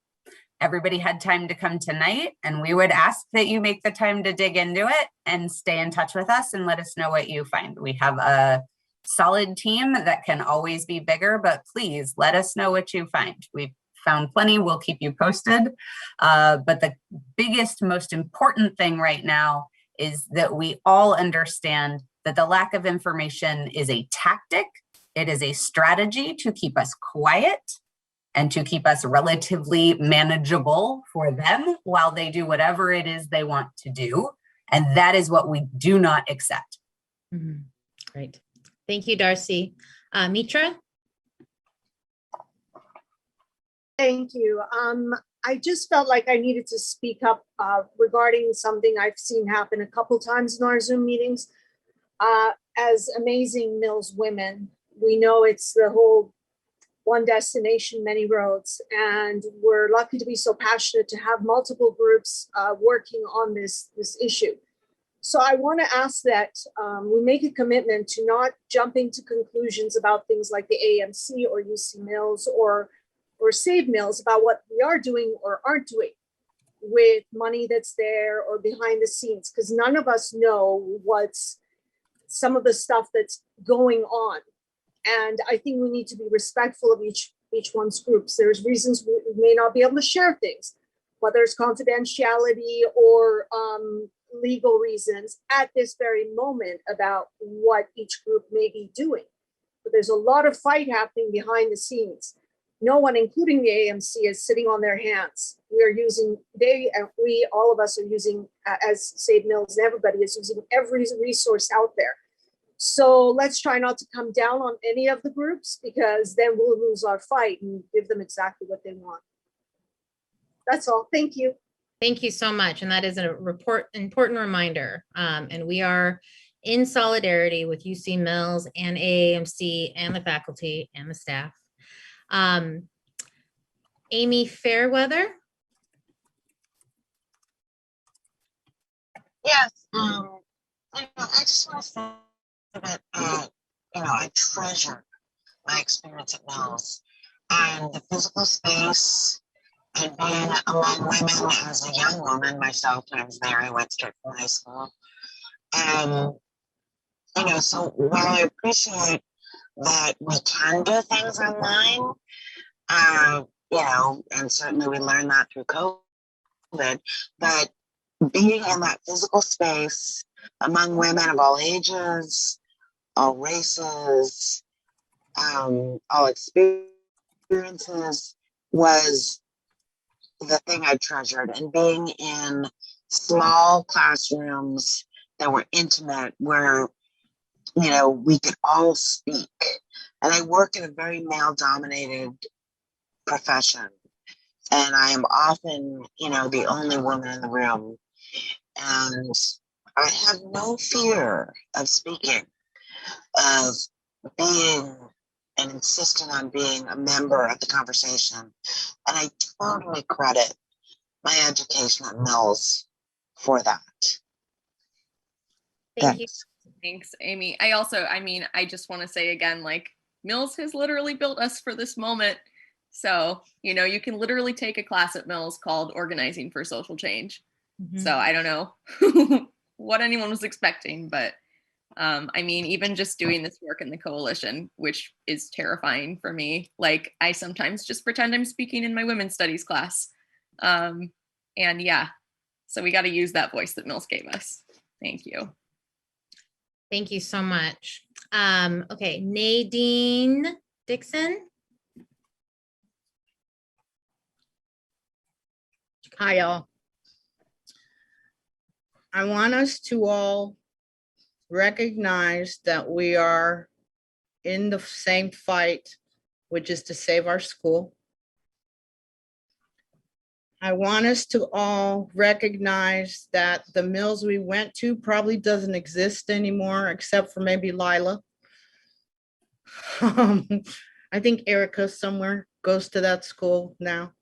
Everybody had time to come tonight, and we would ask that you make the time to dig into it and stay in touch with us and let us know what you find. We have a solid team that can always be bigger, but please let us know what you find. We've found plenty, we'll keep you posted. But the biggest, most important thing right now is that we all understand that the lack of information is a tactic. It is a strategy to keep us quiet and to keep us relatively manageable for them while they do whatever it is they want to do. And that is what we do not accept. Great. Thank you, Darcy. Mitra? Thank you. I just felt like I needed to speak up regarding something I've seen happen a couple times in our Zoom meetings. As amazing Mills women, we know it's the whole one destination, many roads, and we're lucky to be so passionate to have multiple groups working on this issue. So I want to ask that we make a commitment to not jumping to conclusions about things like the AMC or UC Mills or Save Mills about what we are doing or aren't doing with money that's there or behind the scenes, because none of us know what's some of the stuff that's going on. And I think we need to be respectful of each one's groups. There's reasons we may not be able to share things, whether it's confidentiality or legal reasons at this very moment about what each group may be doing. But there's a lot of fight happening behind the scenes. No one, including the AMC, is sitting on their hands. We are using, all of us are using, as Save Mills, and everybody is using every resource out there. So let's try not to come down on any of the groups, because then we'll lose our fight and give them exactly what they want. That's all. Thank you. Thank you so much. And that is a important reminder. And we are in solidarity with UC Mills and AAMC and the faculty and the staff. Amy Fairweather. Yes, I just want to say that, I treasure my experience at Mills and the physical space and being among women as a young woman myself when I was there. I went straight from high school. And, so while I appreciate that we can do things online, and certainly we learned that through COVID, but being in that physical space among women of all ages, all races, all experiences was the thing I treasured. And being in small classrooms that were intimate, where, we could all speak. And I work in a very male-dominated profession. And I am often, the only woman in the room. And I have no fear of speaking, of being and insisting on being a member of the conversation. And I totally credit my education at Mills for that. Thank you. Thanks, Amy. I just want to say again, Mills has literally built us for this moment. So, you can literally take a class at Mills called Organizing for Social Change. So I don't know what anyone was expecting, but even just doing this work in the coalition, which is terrifying for me. I sometimes just pretend I'm speaking in my women's studies class. So we got to use that voice that Mills gave us. Thank you. Thank you so much. Okay, Nadine Dixon. Hi, y'all. I want us to all recognize that we are in the same fight, which is to save our school. I want us to all recognize that the Mills we went to probably doesn't exist anymore, except for maybe Lila. I think Erica somewhere goes to that school now.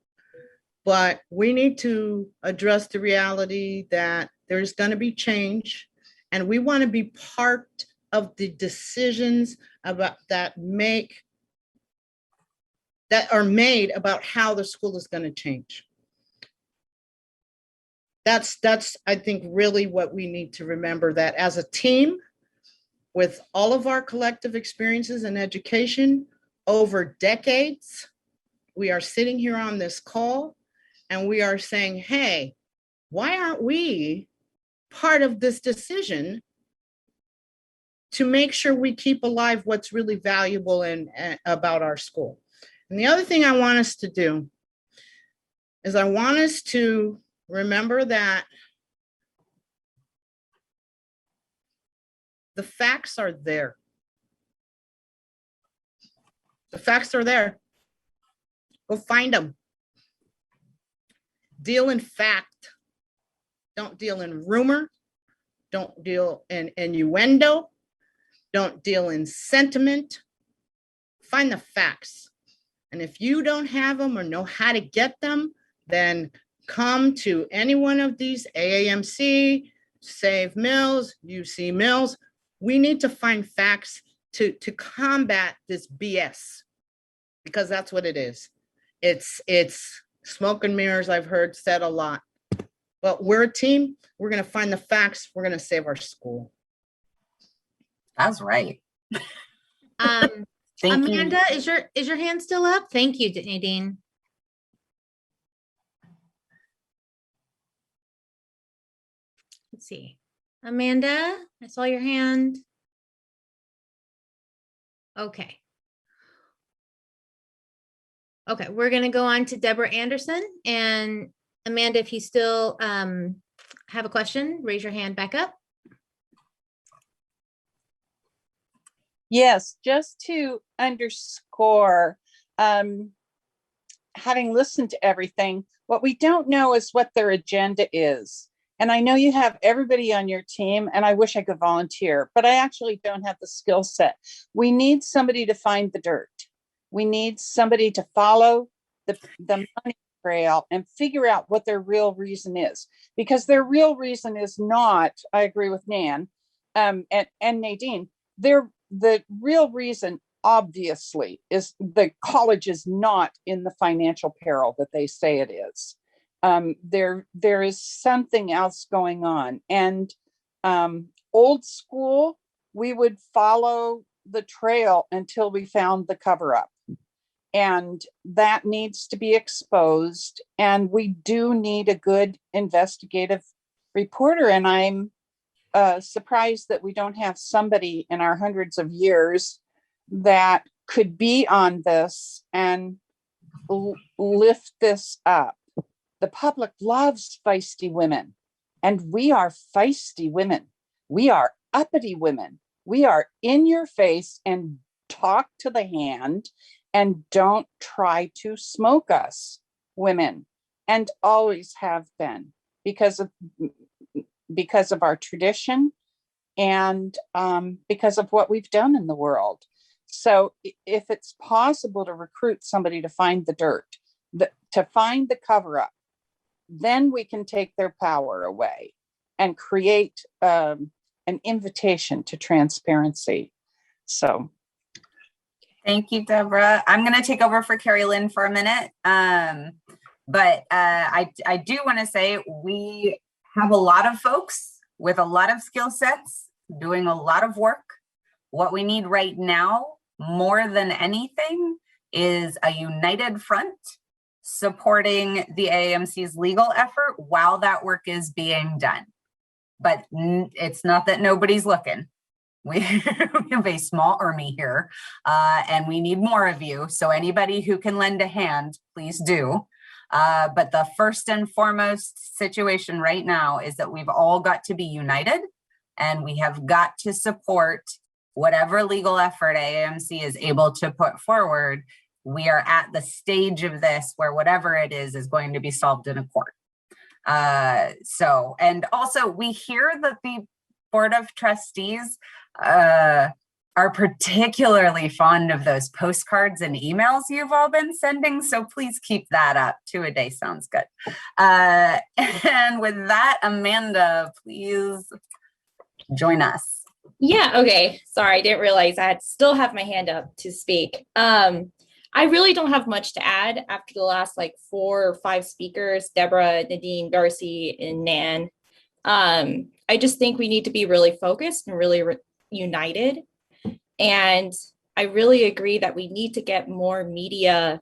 But we need to address the reality that there's going to be change, and we want to be part of the decisions about that are made about how the school is going to change. That's I think really what we need to remember, that as a team, with all of our collective experiences in education over decades, we are sitting here on this call and we are saying, hey, why aren't we part of this decision to make sure we keep alive what's really valuable and about our school? And the other thing I want us to do is I want us to remember that the facts are there. The facts are there. Go find them. Deal in fact. Don't deal in rumor. Don't deal in innuendo. Don't deal in sentiment. Find the facts. And if you don't have them or know how to get them, then come to any one of these AAMC, Save Mills, UC Mills. We need to find facts to combat this BS, because that's what it is. It's smoke and mirrors, I've heard said a lot. But we're a team. We're going to find the facts. We're going to save our school. That's right. Amanda, is your hand still up? Thank you, Nadine. Let's see. Amanda, I saw your hand. Okay. Okay, we're going to go on to Deborah Anderson. And Amanda, if you still have a question, raise your hand back up. Yes, just to underscore, having listened to everything, what we don't know is what their agenda is. And I know you have everybody on your team, and I wish I could volunteer, but I actually don't have the skill set. We need somebody to find the dirt. We need somebody to follow the money trail and figure out what their real reason is. Because their real reason is not, I agree with Nan and Nadine, the real reason, obviously, is the college is not in the financial peril that they say it is. There is something else going on. And old school, we would follow the trail until we found the cover up. And that needs to be exposed. And we do need a good investigative reporter. And I'm surprised that we don't have somebody in our hundreds of years that could be on this and lift this up. The public loves feisty women, and we are feisty women. We are uppity women. We are in your face and talk to the hand and don't try to smoke us, women, and always have been because of our tradition and because of what we've done in the world. So if it's possible to recruit somebody to find the dirt, to find the cover up, then we can take their power away and create an invitation to transparency. So. Thank you, Deborah. I'm going to take over for Carrie Lynn for a minute. But I do want to say we have a lot of folks with a lot of skill sets doing a lot of work. What we need right now, more than anything, is a united front supporting the AAMC's legal effort while that work is being done. But it's not that nobody's looking. We have a small army here, and we need more of you. So anybody who can lend a hand, please do. But the first and foremost situation right now is that we've all got to be united, and we have got to support whatever legal effort AAMC is able to put forward. We are at the stage of this where whatever it is going to be solved in a court. And also we hear that the Board of Trustees are particularly fond of those postcards and emails you've all been sending. So please keep that up. 2 a day sounds good. And with that, Amanda, please join us. Yeah, okay. Sorry, I didn't realize I still have my hand up to speak. I really don't have much to add after the last 4 or 5 speakers, Deborah, Nadine, Darcy, and Nan. I just think we need to be really focused and really united. And I really agree that we need to get more media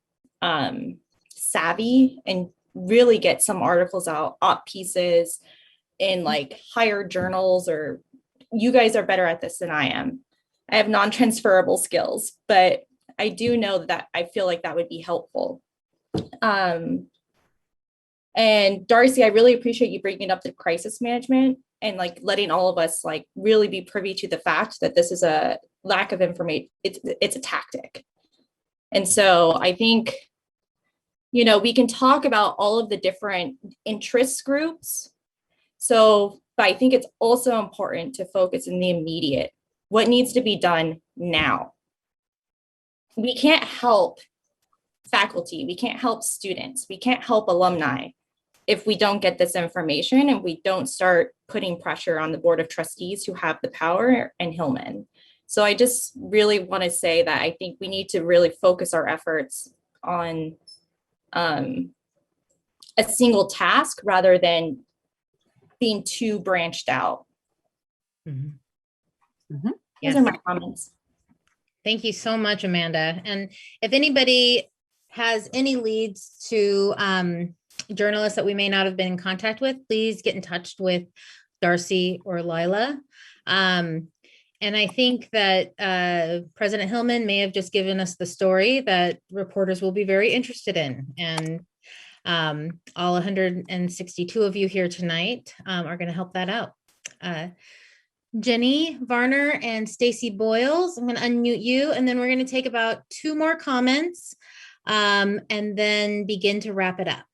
savvy and really get some articles out, op pieces in like higher journals, or you guys are better at this than I am. I have non-transferable skills, but I do know that I feel like that would be helpful. And Darcy, I really appreciate you bringing up the crisis management and like letting all of us like really be privy to the fact that this is a lack of information. It's a tactic. And so I think, you know, we can talk about all of the different interest groups. So, but I think it's also important to focus in the immediate. What needs to be done now? We can't help faculty, we can't help students, we can't help alumni if we don't get this information and we don't start putting pressure on the Board of Trustees who have the power and Hillman. So I just really want to say that I think we need to really focus our efforts on a single task rather than being too branched out. Those are my comments. Thank you so much, Amanda. And if anybody has any leads to journalists that we may not have been in contact with, please get in touch with Darcy or Lila. And I think that President Hillman may have just given us the story that reporters will be very interested in. And all 162 of you here tonight are going to help that out. Jenny Varner and Stacy Boyles, I'm going to unmute you, and then we're going to take about 2 more comments and then begin to wrap it up.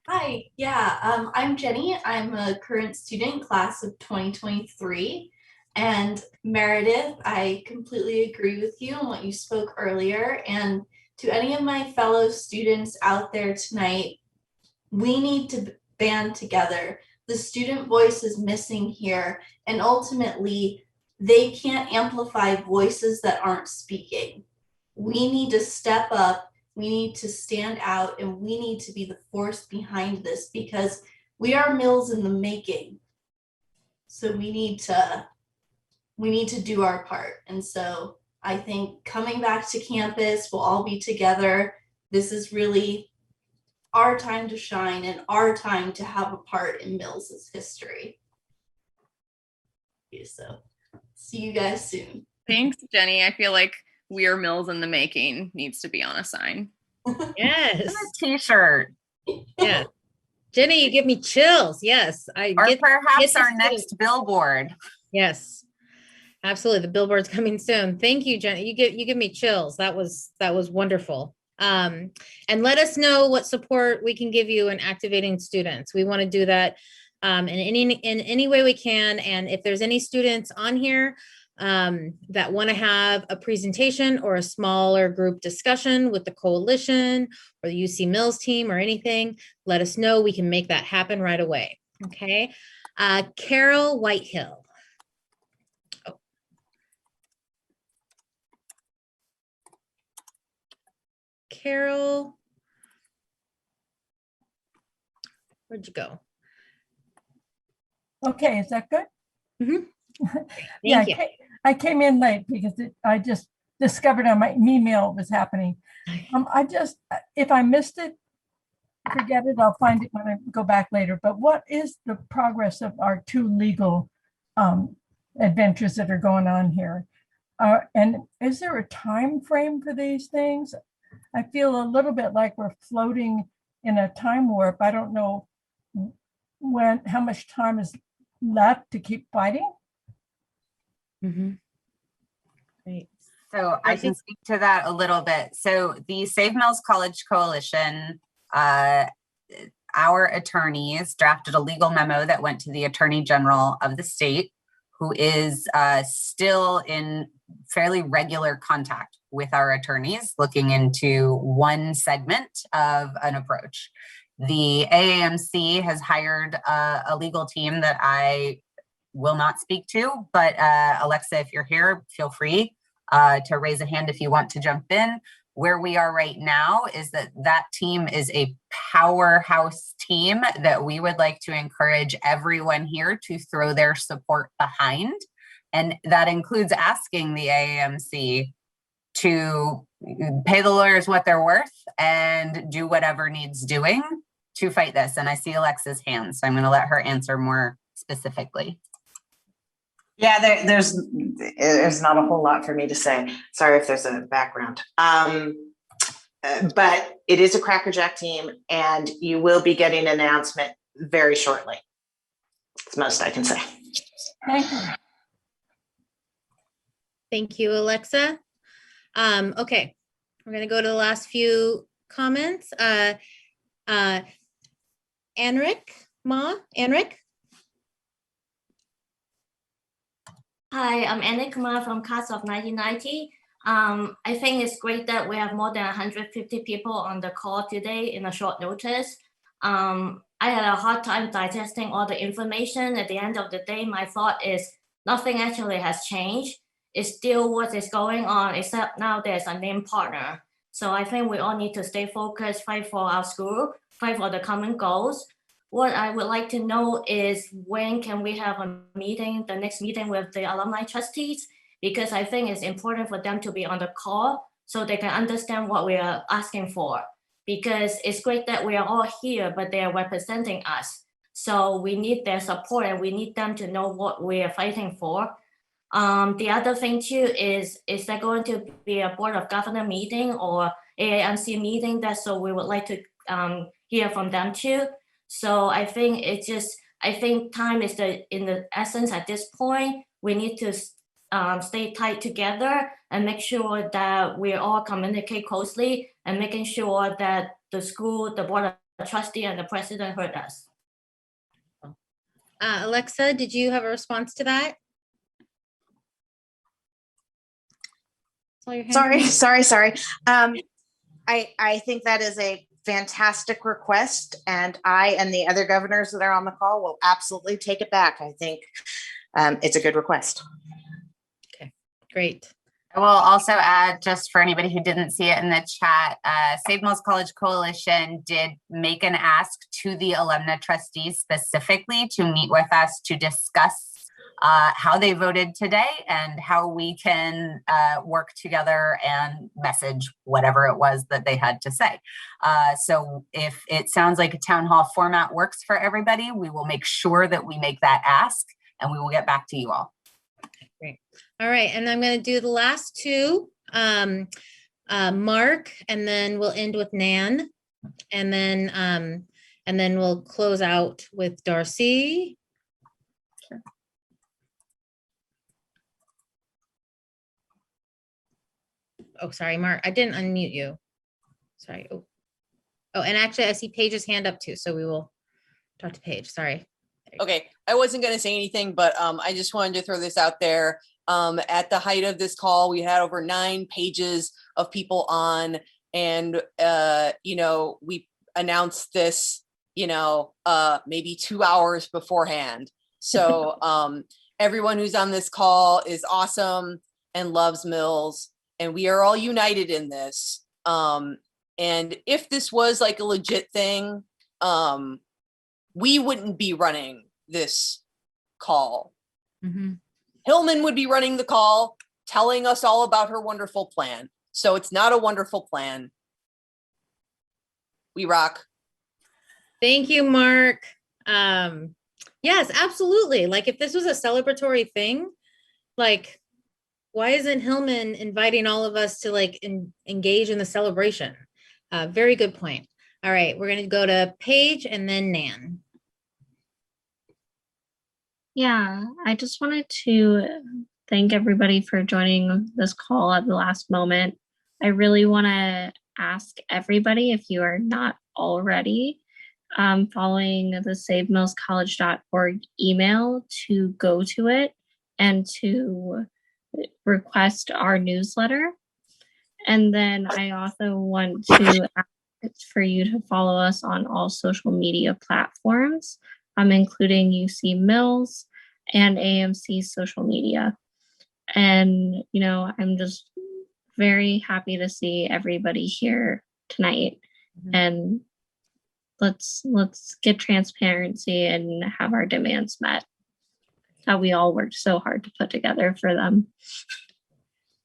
Hi, yeah, I'm Jenny. I'm a current student, class of 2023. And Meredith, I completely agree with you on what you spoke earlier. And to any of my fellow students out there tonight, we need to band together. The student voice is missing here, and ultimately, they can't amplify voices that aren't speaking. We need to step up. We need to stand out, and we need to be the force behind this because we are mills in the making. So we need to do our part. And so I think coming back to campus, we'll all be together. This is really our time to shine and our time to have a part in Mills's history. So see you guys soon. Thanks, Jenny. I feel like "We are Mills in the Making" needs to be on a sign. Yes. A t-shirt. Yeah. Jenny, you give me chills. Yes. Perhaps our next billboard. Yes. Absolutely. The billboard's coming soon. Thank you, Jenny. You give me chills. That was wonderful. And let us know what support we can give you in activating students. We want to do that in any way we can. And if there's any students on here that want to have a presentation or a smaller group discussion with the coalition or the UC Mills team or anything, let us know. We can make that happen right away. Okay. Carol Whitehill. Carol, where'd you go? Okay, is that good? Mm-hmm. Yeah, I came in late because I just discovered on my email it was happening. If I missed it, forget it. I'll find it when I go back later. But what is the progress of our 2 legal adventures that are going on here? And is there a time frame for these things? I feel a little bit like we're floating in a time warp. I don't know how much time is left to keep fighting. Mm-hmm. Great. So I can speak to that a little bit. So the Save Mills College Coalition, our attorneys drafted a legal memo that went to the Attorney General of the state, who is still in fairly regular contact with our attorneys, looking into one segment of an approach. The AAMC has hired a legal team that I will not speak to, but Alexa, if you're here, feel free to raise a hand if you want to jump in. where we are right now is that that team is a powerhouse team that we would like to encourage everyone here to throw their support behind. And that includes asking the AAMC to pay the lawyers what they're worth and do whatever needs doing to fight this. And I see Alexa's hand, so I'm going to let her answer more specifically. Yeah, there's not a whole lot for me to say. Sorry if there's a background. But it is a Crackerjack team, and you will be getting an announcement very shortly. That's most I can say. Thank you. Thank you, Alexa. Okay, we're gonna go to the last few comments. Anric? Hi, I'm Anna Kumar from class of 1990. I think it's great that we have more than 150 people on the call today in a short notice. I had a hard time digesting all the information. At the end of the day, my thought is nothing actually has changed. It's still what is going on, except now there's a named partner. So I think we all need to stay focused, fight for our school, fight for the common goals. What I would like to know is when can we have a meeting, the next meeting with the alumni trustees? Because I think it's important for them to be on the call so they can understand what we are asking for. Because it's great that we are all here, but they are representing us. So we need their support and we need them to know what we are fighting for. The other thing too is there going to be a Board of Governors meeting or AAMC meeting? So we would like to hear from them too. So I think time is in the essence at this point. We need to stay tight together and make sure that we all communicate closely and making sure that the school, the Board of Trustees and the president heard us. Alexa, did you have a response to that? Sorry. I think that is a fantastic request, and I and the other governors that are on the call will absolutely take it back. I think it's a good request. Okay, great. I will also add, just for anybody who didn't see it in the chat, Save Mills College Coalition did make an ask to the alumni trustees specifically to meet with us to discuss how they voted today and how we can work together and message whatever it was that they had to say. So if it sounds like a town hall format works for everybody, we will make sure that we make that ask and we will get back to you all. Great. All right, and I'm going to do the last two, Mark, and then we'll end with Nan, and then we'll close out with Darcy. Sure. Oh, sorry, Mark, I didn't unmute you. Sorry. Oh, and actually, I see Paige's hand up too, so we will talk to Paige. Sorry. Okay, I wasn't going to say anything, but I just wanted to throw this out there. At the height of this call, we had over 9 pages of people on, and we announced this, maybe 2 hours beforehand. So everyone who's on this call is awesome and loves Mills, and we are all united in this. And if this was like a legit thing, we wouldn't be running this call. Mm-hmm. Hillman would be running the call, telling us all about her wonderful plan. So it's not a wonderful plan. We rock. Thank you, Mark. Yes, absolutely. Like if this was a celebratory thing, like why isn't Hillman inviting all of us to like engage in the celebration? Very good point. All right, we're going to go to Paige and then Nan. Yeah, I just wanted to thank everybody for joining this call at the last moment. I really want to ask everybody, if you are not already following the SaveMillsCollege.org email, to go to it and to request our newsletter. And then I also want to ask for you to follow us on all social media platforms, including UC Mills and AMC social media. And, I'm just very happy to see everybody here tonight. And let's get transparency and have our demands met that we all worked so hard to put together for them.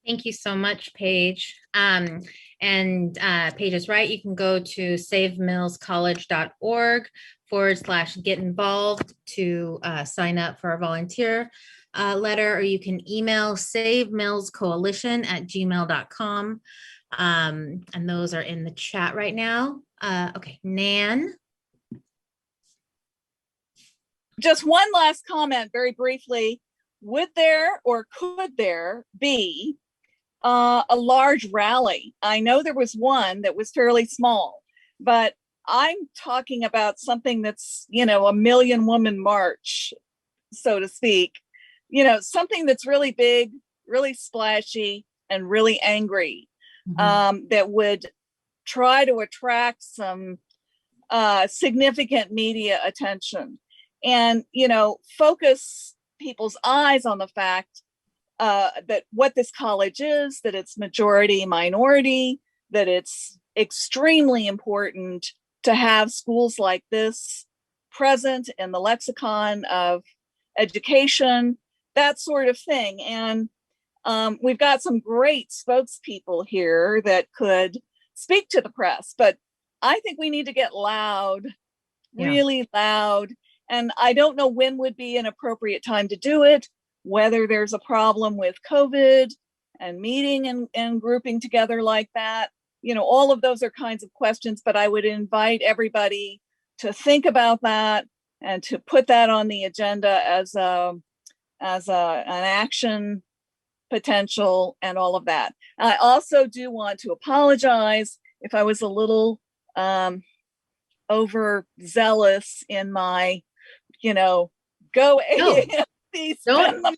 Thank you so much, Paige. And Paige is right. You can go to savemillscollege.org/get involved to sign up for our volunteer letter, or you can email savemillscoalition@gmail.com. And those are in the chat right now. Okay, Nan. Just one last comment very briefly. Would there or could there be a large rally? I know there was one that was fairly small, but I'm talking about something that's, you know, a 1,000,000-woman march, so to speak. You know, something that's really big, really splashy, and really angry, that would try to attract some significant media attention and, you know, focus people's eyes on the fact that what this college is, that it's majority minority, that it's extremely important to have schools like this present in the lexicon of education, that sort of thing. And we've got some great spokespeople here that could speak to the press, but I think we need to get loud, really loud. And I don't know when would be an appropriate time to do it, whether there's a problem with COVID and meeting and grouping together like that. You know, all of those are kinds of questions, but I would invite everybody to think about that and to put that on the agenda as an action potential and all of that. I also do want to apologize if I was a little overzealous in my, you know, go AAMC, spend the money.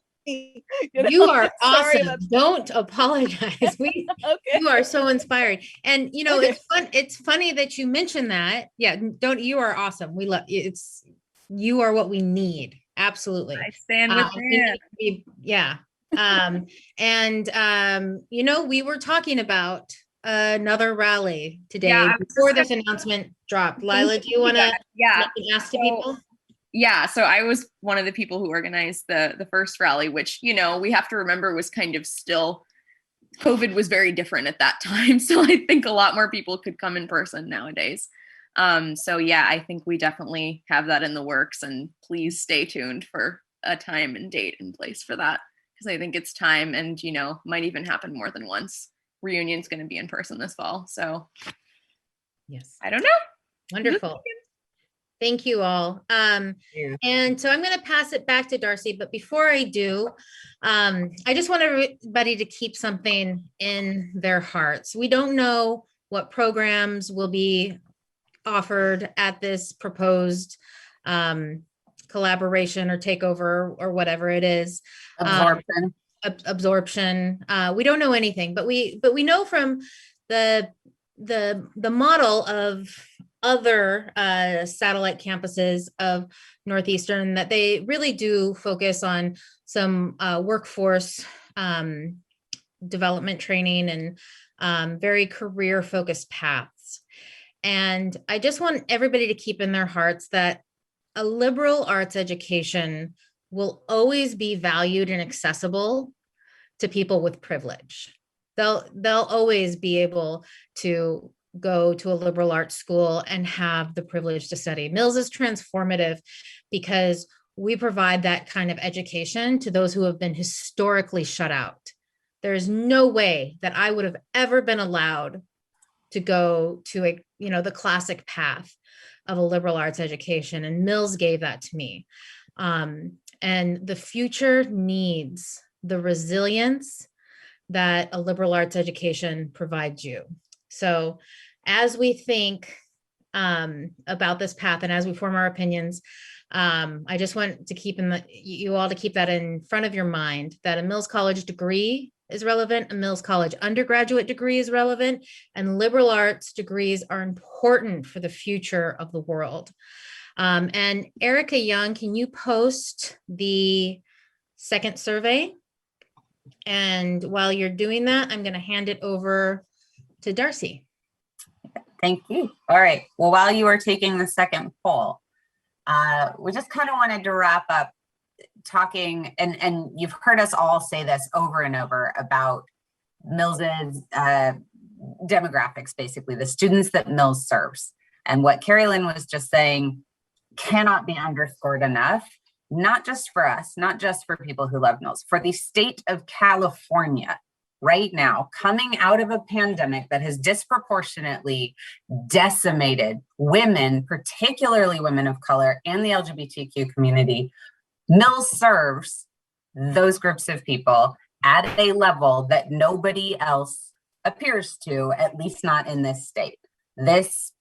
You are Sorry awesome. Don't apologize. You are so inspiring. And you know, it's fun. It's funny that you mentioned that. Yeah, you are awesome. We love you. You are what we need. Absolutely. I stand with you. Yeah. You know, we were talking about another rally today before this announcement dropped. Lila, do you want to ask the people? Yeah, so I was one of the people who organized the first rally, which, you know, we have to remember was kind of still, COVID was very different at that time. So I think a lot more people could come in person nowadays. So yeah, I think we definitely have that in the works, and please stay tuned for a time and date and place for that, because I think it's time, and, you know, might even happen more than once. Reunion's going to be in person this fall. So yes, I don't know. Wonderful. Thank you all. And so I'm going to pass it back to Darcy, but before I do, I just want everybody to keep something in their hearts. We don't know what programs will be offered at this proposed collaboration or takeover or whatever it is. Absorption. We don't know anything, but we know from the model of other satellite campuses of Northeastern that they really do focus on some workforce development training and very career focused paths. And I just want everybody to keep in their hearts that a liberal arts education will always be valued and accessible to people with privilege. They'll always be able to go to a liberal arts school and have the privilege to study. Mills is transformative because we provide that kind of education to those who have been historically shut out. There's no way that I would have ever been allowed to go to the classic path of a liberal arts education, and Mills gave that to me. And the future needs the resilience that a liberal arts education provides you. So as we think about this path and as we form our opinions, I just want to you all to keep that in front of your mind, that a Mills College degree is relevant, a Mills College undergraduate degree is relevant, and liberal arts degrees are important for the future of the world. And Erica Young, can you post the second survey? And while you're doing that, I'm going to hand it over to Darcy. Thank you. All right. Well, while you are taking the second poll, we just kind of wanted to wrap up talking, and you've heard us all say this over and over about Mills's demographics, basically the students that Mills serves. And what Carrie Lynn was just saying cannot be underscored enough, not just for us, not just for people who love Mills, for the state of California right now, coming out of a pandemic that has disproportionately decimated women, particularly women of color and the LGBTQ community. Mills serves those groups of people at a level that nobody else appears to, at least not in this state. This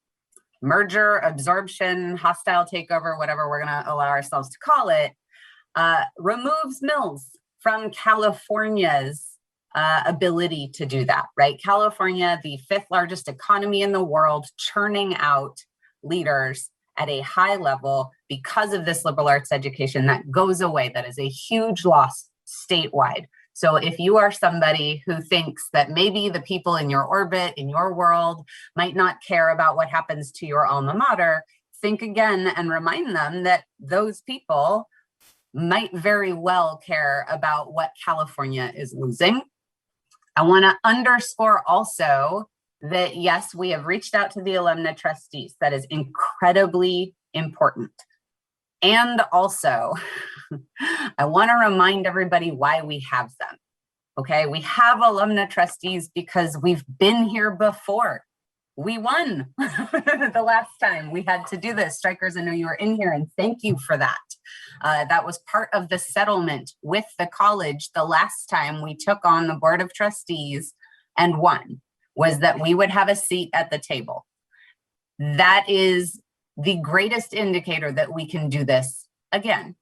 merger, absorption, hostile takeover, whatever we're going to allow ourselves to call it, removes Mills from California's ability to do that, right? California, the 5th largest economy in the world, churning out leaders at a high level because of this liberal arts education that goes away. That is a huge loss statewide. So if you are somebody who thinks that maybe the people in your orbit, in your world, might not care about what happens to your alma mater, think again and remind them that those people might very well care about what California is losing. I want to underscore also that, yes, we have reached out to the alumni trustees. That is incredibly important. And also, I want to remind everybody why we have them. Okay, we have alumni trustees because we've been here before. We won the last time we had to do this. Strikers, I know you were in here, and thank you for that. That was part of the settlement with the college the last time we took on the board of trustees and won, was that we would have a seat at the table. That is the greatest indicator that we can do this again.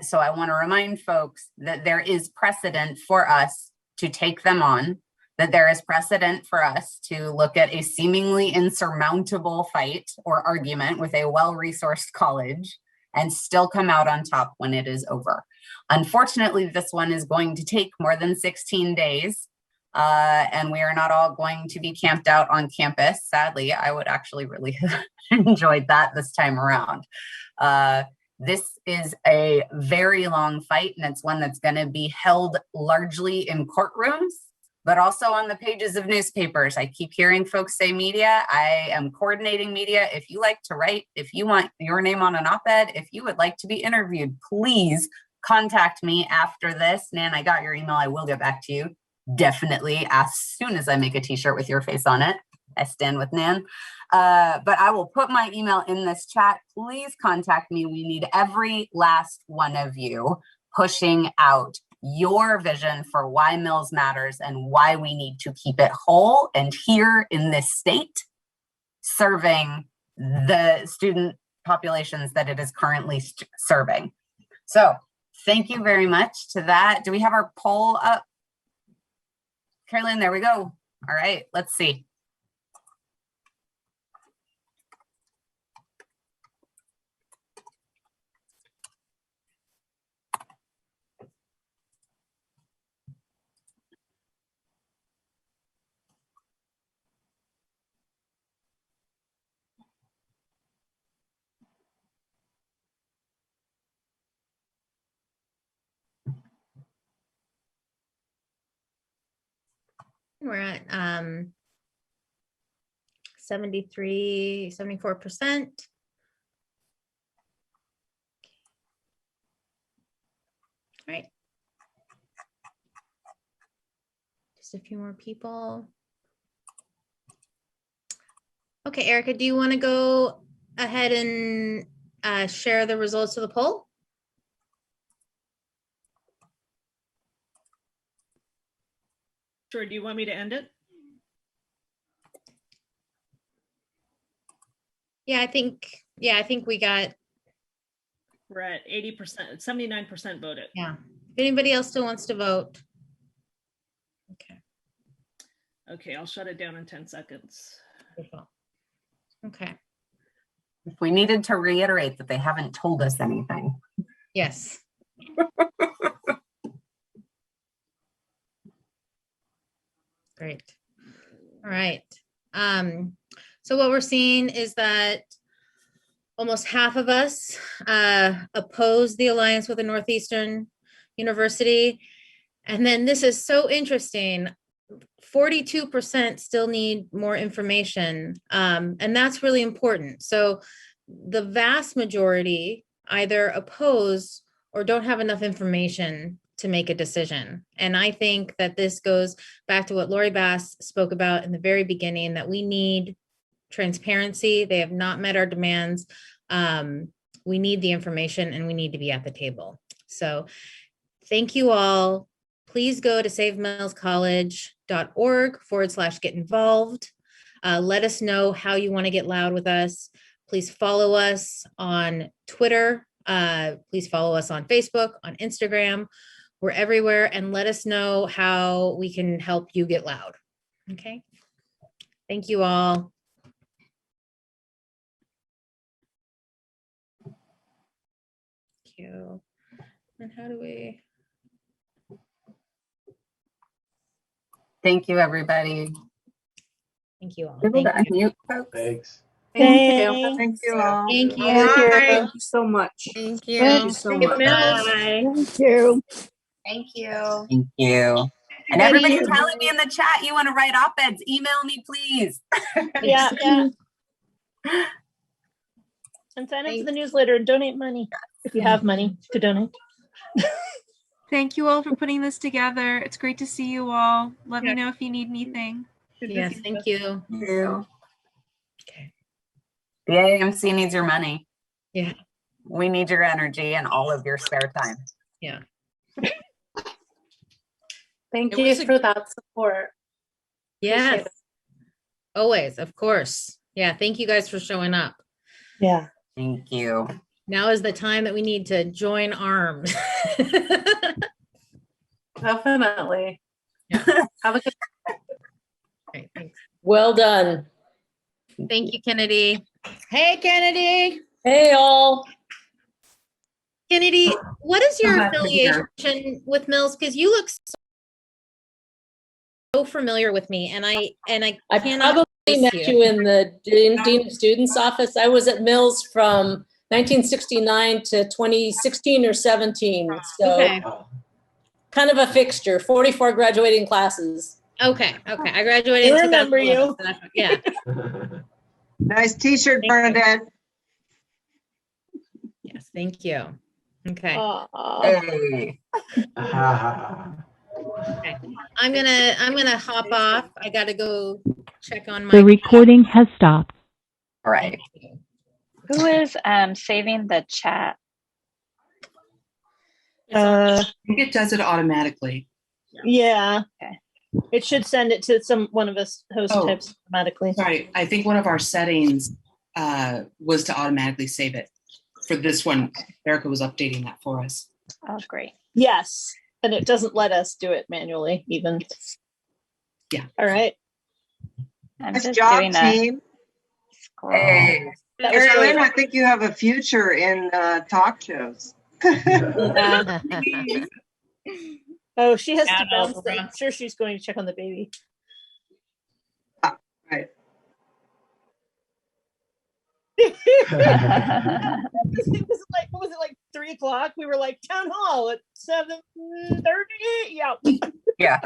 So I want to remind folks that there is precedent for us to take them on, that there is precedent for us to look at a seemingly insurmountable fight or argument with a well-resourced college and still come out on top when it is over. Unfortunately, this one is going to take more than 16 days. And we are not all going to be camped out on campus. Sadly, I would actually really have enjoyed that this time around. This is a very long fight, and it's one that's going to be held largely in courtrooms, but also on the pages of newspapers. I keep hearing folks say media. I am coordinating media. If you like to write, if you want your name on an op-ed, if you would like to be interviewed, please contact me after this. Nan, I got your email. I will get back to you. Definitely as soon as I make a t-shirt with your face on it. I stand with Nan. But I will put my email in this chat. Please contact me. We need every last one of you pushing out your vision for why Mills matters and why we need to keep it whole and here in this state, serving the student populations that it is currently serving. So thank you very much to that. Do we have our poll up? Carolyn, there we go. All right, let's see. We're at 74%. All right. Just a few more people. Okay, Erica, do you want to go ahead and share the results of the poll? Sure. Do you want me to end it? Yeah, I think we got. We're at 80%, 79% voted. Yeah. If anybody else still wants to vote. Okay. Okay, I'll shut it down in 10 seconds. Okay. If we needed to reiterate that they haven't told us anything. Yes. Great. All right. So what we're seeing is that almost half of us oppose the alliance with the Northeastern University. And then this is so interesting. 42% still need more information. And that's really important. So the vast majority either oppose or don't have enough information to make a decision. And I think that this goes back to what Lori Bass spoke about in the very beginning, that we need transparency. They have not met our demands. We need the information and we need to be at the table. So thank you all. Please go to savemillscollege.org/get involved. Let us know how you want to get loud with us. Please follow us on Twitter. Please follow us on Facebook, on Instagram. We're everywhere, and let us know how we can help you get loud. Okay. Thank you all. Thank you. And how do we? Thank you, everybody. Thank you all. Able to Thank you. unmute folks? Thanks. Thank you. Thank you all. Thank you. Thank you so much. Thank you. Thank you so much. Bye. Thank you. Thank you. Thank you. And everybody telling me in the chat you want to write op-eds, email me, please. Yeah. And sign up for the newsletter and donate money if you have money to donate. Thank you all for putting this together. It's great to see you all. Let me know if you need anything. Yes, thank you. Thank you. Okay. The AMC needs your money. Yeah. We need your energy and all of your spare time. Yeah. Thank It you was for that support. Yes. Appreciate it. Always, of course. Yeah. Thank you guys for showing up. Yeah. Thank you. Now is the time that we need to join arms. Definitely. Yeah. Have a good. Okay, thanks. Well done. Thank you, Kennedy. Hey, Kennedy. Hey, all. Kennedy, what is your Glad to be here. affiliation with Mills? Because you look so familiar with me, and I cannot probably place met you in the Dean of Students office. I was at Mills from 1969 to 2016 or 17. So Okay. kind of a fixture, 44 graduating classes. Okay. I graduated in I remember 2011, so that's- yeah. Nice t-shirt, Bernadette. Yes, thank you. Okay. Hey. Okay. I'm gonna hop off. I gotta go check on my The recording has stopped. All right. Who is saving the chat? I think it does it automatically. Yeah. Okay. It should send it to one of us host Oh. types automatically. Sorry, I think one of our settings was to automatically save it. For this one, Erica was updating that for us. Oh, great. Yes. And it doesn't let us do it manually even. Yeah. All right. I'm Nice just job, doing a team. scroll. Hey, That was Carolyn, great. I think you have a future in talk shows. Yeah. Oh, she has to Yeah, bounce. Oprah. I'm sure she's going to check on the baby. Right. It was like, what was it, like 3 o'clock? We were like town hall at 7:30. Yeah. Yeah.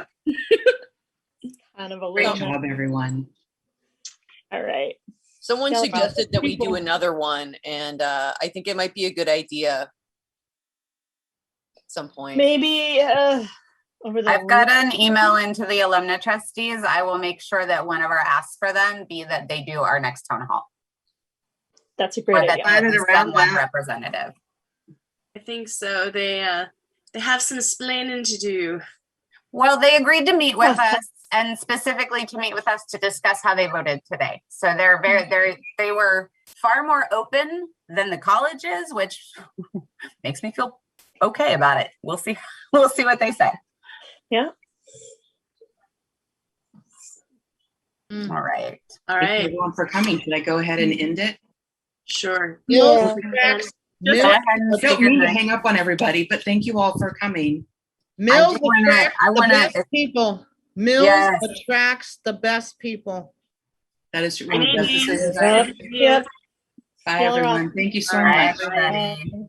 Kind of a Great little. job, everyone. All right. Someone Tell suggested that we do people. another one, and I think it might be a good idea at some point. Maybe over the I've got an email into the alumni trustees. I will make sure that one of our asks for them be that they do our next town hall. That's a Or great that idea. they at least send one representative. I think so. They have some splaining to do. Well, they agreed to meet with us and specifically to meet with us to discuss how they voted today. So they were far more open than the college is, which makes me feel okay about it. We'll see. We'll see what they say. Yeah. All right. All Thank right. you everyone for coming. Should I go ahead and end it? Sure. I Don't say mean to goodnight. hang up on everybody, but thank you all for coming. Mills wanna- attracts I the wanna- best people. Mills Yes. attracts the best people. That is true. Thank One of the you. businesses. Yep. Bye, Y'all are everyone. awesome. Thank you so All right, much. everybody.